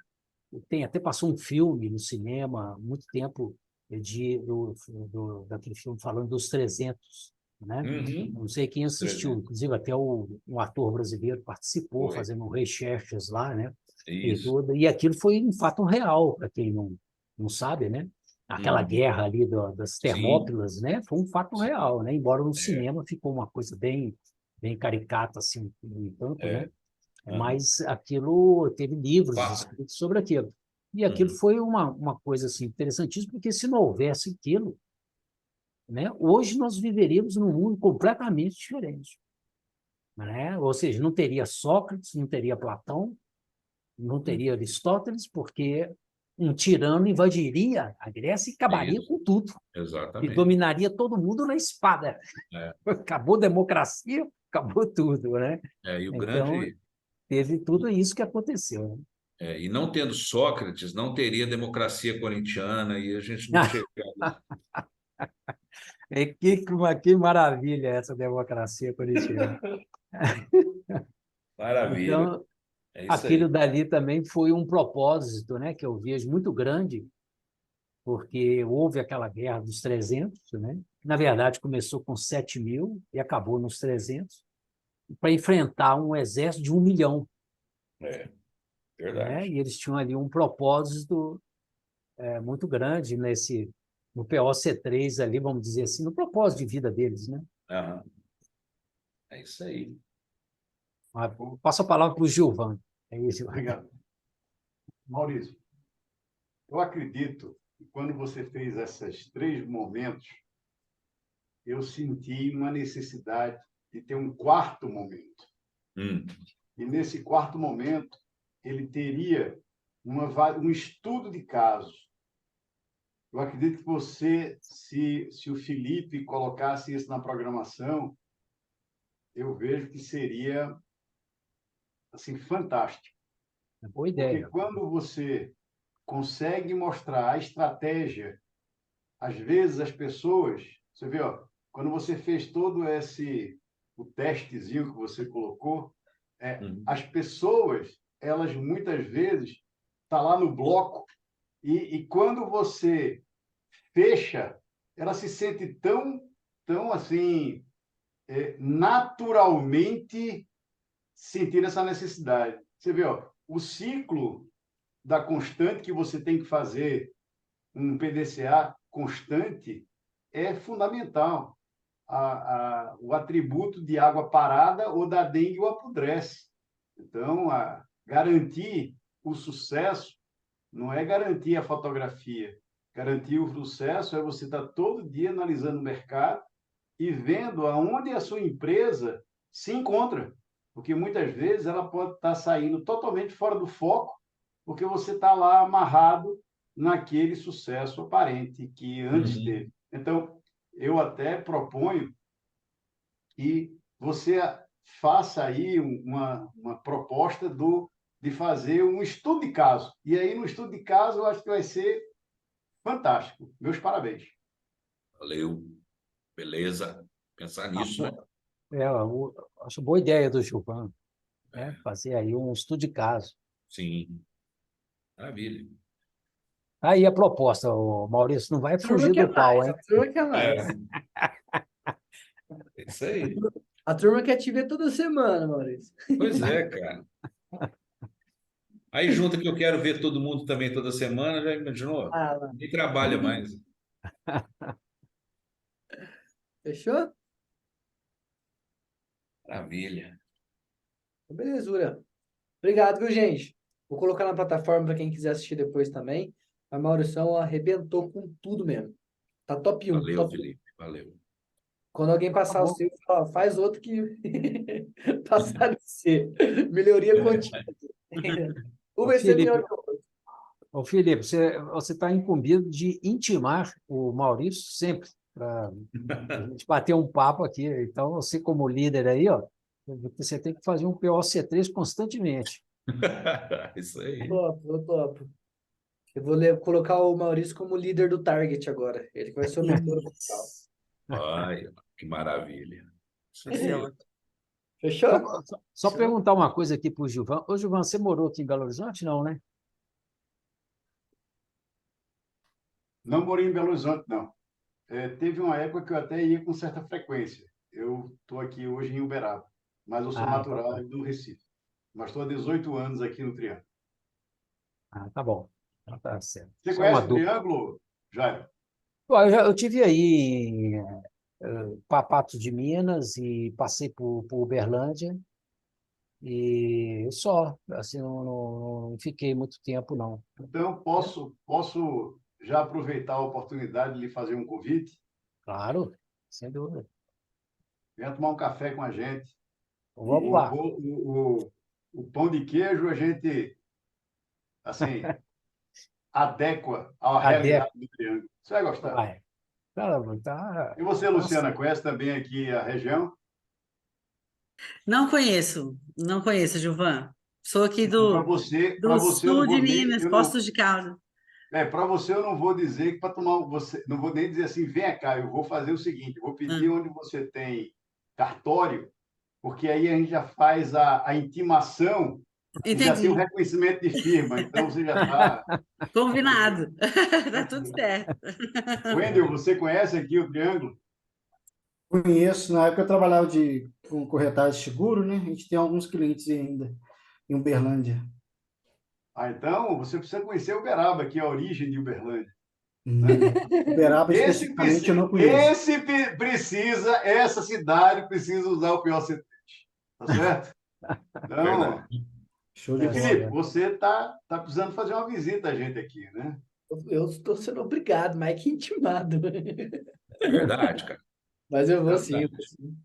Tem até passou um filme no cinema há muito tempo daquele filme falando dos 300, né? Uhum. Não sei quem Os assistiu, 300. inclusive até um ator brasileiro participou Foi. fazendo recherches lá, né? E Isso. tudo. E aquilo foi um fato real, para quem não sabe, né? Aquela Uhum. guerra ali das Sim. Termópilas, né? Foi um fato Sim. real, né? Embora no É, cinema ficou uma coisa bem caricata, assim, no entanto, né? é. Aham. Mas aquilo teve livros Fato. escritos sobre aquilo. E aquilo Uhum. foi uma coisa assim, interessantíssima, porque se não houvesse aquilo, né, hoje nós viveríamos num mundo completamente diferente. Né? Ou seja, não teria Sócrates, não teria Platão, não teria Aristóteles, porque um tirano invadiria a Grécia e acabaria Isso. com tudo, e Exatamente. dominaria todo mundo na espada. É. Acabou a democracia, acabou tudo. Né? É, e o Então, grande. teve tudo isso que aconteceu. Né? E não tendo Sócrates, não teria democracia corintiana e a gente não chega lá. Que maravilha essa democracia corintiana. Maravilha. Então, É isso aquilo aí. dali também foi um propósito, né, que eu vejo muito grande, porque houve aquela guerra dos 300, né? Na verdade, começou com 7.000 e acabou nos 300, para enfrentar um exército de 1 milhão. É, Né? verdade. E eles tinham ali um propósito muito grande no POC3 ali, vamos dizer assim, no propósito de vida deles. Né? Aham. É isso aí. Mas passo a palavra para o Gilvan. É isso. Obrigado. Maurício, eu acredito que quando você fez esses 3 momentos, eu senti uma necessidade de ter um quarto momento. Hum, E nesse quarto momento, ele teria um estudo de casos. Eu acredito que você, se o Felipe colocasse isso na programação, eu vejo que seria assim fantástico. Boa Porque ideia. quando você consegue mostrar a estratégia, às vezes as pessoas, você vê, ó, quando você fez todo o testezinho que você colocou, uhum. as pessoas, elas muitas vezes tá lá no bloco e quando você fecha, ela se sente tão assim naturalmente sentir essa necessidade. Você vê, ó, o ciclo da constante que você tem que fazer um PDCA constante é fundamental. O atributo de água parada ou da dengue o apodrece. Então, garantir o sucesso não é garantir a fotografia. Garantir o sucesso é você estar todo dia analisando o mercado e vendo aonde a sua empresa se encontra. Porque muitas vezes ela pode estar saindo totalmente fora do foco, porque você está lá amarrado naquele sucesso aparente que antes Uhum. teve. Então, eu até proponho que você faça aí uma proposta de fazer um estudo de caso. E aí, no estudo de caso, eu acho que vai ser fantástico. Meus parabéns. Valeu. Beleza. Pensar nisso, né? Acho boa ideia do Gilvan, né? Fazer aí um estudo de caso. Sim. Maravilha. Aí a proposta, o Maurício, não vai A turma fugir quer do pau, mais, hein? a turma quer mais. É isso aí. A turma quer te ver toda semana, Maurício. Pois é, cara. Aí junta que eu quero ver todo mundo também toda semana, já imaginou? Ah, lá. Nem trabalha mais. Fechou? Maravilha. Belezura. Obrigado, viu, gente? Vou colocar na plataforma para quem quiser assistir depois também. A Maurição arrebentou com tudo mesmo. Tá top 1, Valeu, top 1. Felipe. Valeu. Quando alguém Tá passar o bom. seu, fala, ó, faz outro que passar de ser. Melhoria contínua. Um Ô, vai ser melhor Felipe, que o outro. ô, Felipe, você está incumbido de intimar o Maurício sempre para a gente bater um papo aqui. Então, você como líder aí, ó, você tem que fazer um POC3 constantemente. Isso aí. Top, eu topo. Eu vou colocar o Maurício como líder do Target agora. Ele que vai ser o mentor oficial. Ai, que maravilha. Isso Vai ser aí. ótimo. Fechou? Só perguntar uma coisa aqui para o Gilvan. Ô, Gilvan, você morou aqui em Belo Horizonte? Não, né? Não morei em Belo Horizonte, não. Teve uma época que eu até ia com certa frequência. Eu estou aqui hoje em Uberaba, mas eu sou Ah, então tá. natural do Recife. Mas estou há 18 anos aqui no Triângulo. Ah, tá bom. Então tá certo. Você Só uma conhece o dúvida. Triângulo, Jairo? Pô, eu tive aí em Papatos de Minas e passei por Uberlândia e só, assim, não fiquei muito tempo, não. Então, posso já aproveitar a oportunidade de lhe fazer um convite? Claro, sem dúvida. Venha tomar um café com a gente. O, Opa, o pão de queijo a gente, assim, adequa à realidade Adeco, do Triângulo. Você vai gostar. vai. Tá, E você, tá, Luciana, conhece também aqui a região? Não conheço, Gilvan. Sou aqui Então, para do você eu não sul vou de nem, Minas, eu não, Poços de Caldas. para você eu não vou dizer que para tomar você, não vou nem dizer assim, venha cá, eu vou fazer o seguinte, eu vou pedir Ah, onde você tem cartório, porque aí a gente já faz a intimação e já tem o entendi. reconhecimento de firma, então você já está. Combinado. Tá tudo certo. Wendel, você conhece aqui o Triângulo? Conheço, na época eu trabalhava com corretagem de seguro, né? A gente tem alguns clientes ainda em Uberlândia. Ah, então você precisa conhecer Uberaba, que é a origem de Uberlândia, né? Uberaba, especificamente, eu não conheço. Precisa, essa cidade precisa usar o POC3, tá certo? Então, Verdade. Show de e Tá Felipe, bola. certo. você tá precisando fazer uma visita a gente aqui, né? Eu estou sendo obrigado, mais que intimado. Verdade, cara. Mas eu vou sim, eu Verdade. vou sim.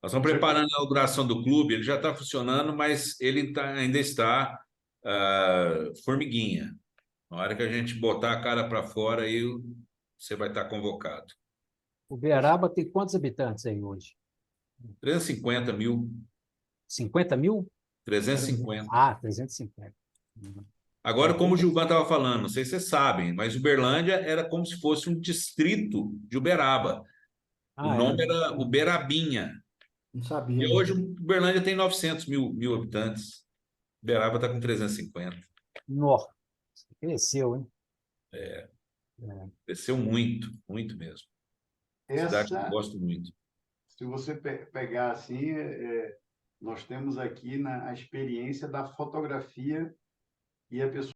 Nós estamos preparando a inauguração do clube, ele já está funcionando, mas ele ainda está formiguinha. Na hora que a gente botar a cara para fora, aí você vai estar convocado. Uberaba tem quantos habitantes aí hoje? 350 mil, 50 mil? 350. Ah, 350. Uhum. Agora, como o Gilvan estava falando, não sei se vocês sabem, mas Uberlândia era como se fosse um distrito de Uberaba. O Ah, é? nome era Uberabinha. Não sabia, E não. hoje Uberlândia tem 900 mil habitantes. Uberaba está com 350. Nossa, cresceu, hein? É. Cresceu muito, muito mesmo. Cidade que eu Essa, gosto muito. se você pegar assim, nós temos aqui a experiência da fotografia e a pessoa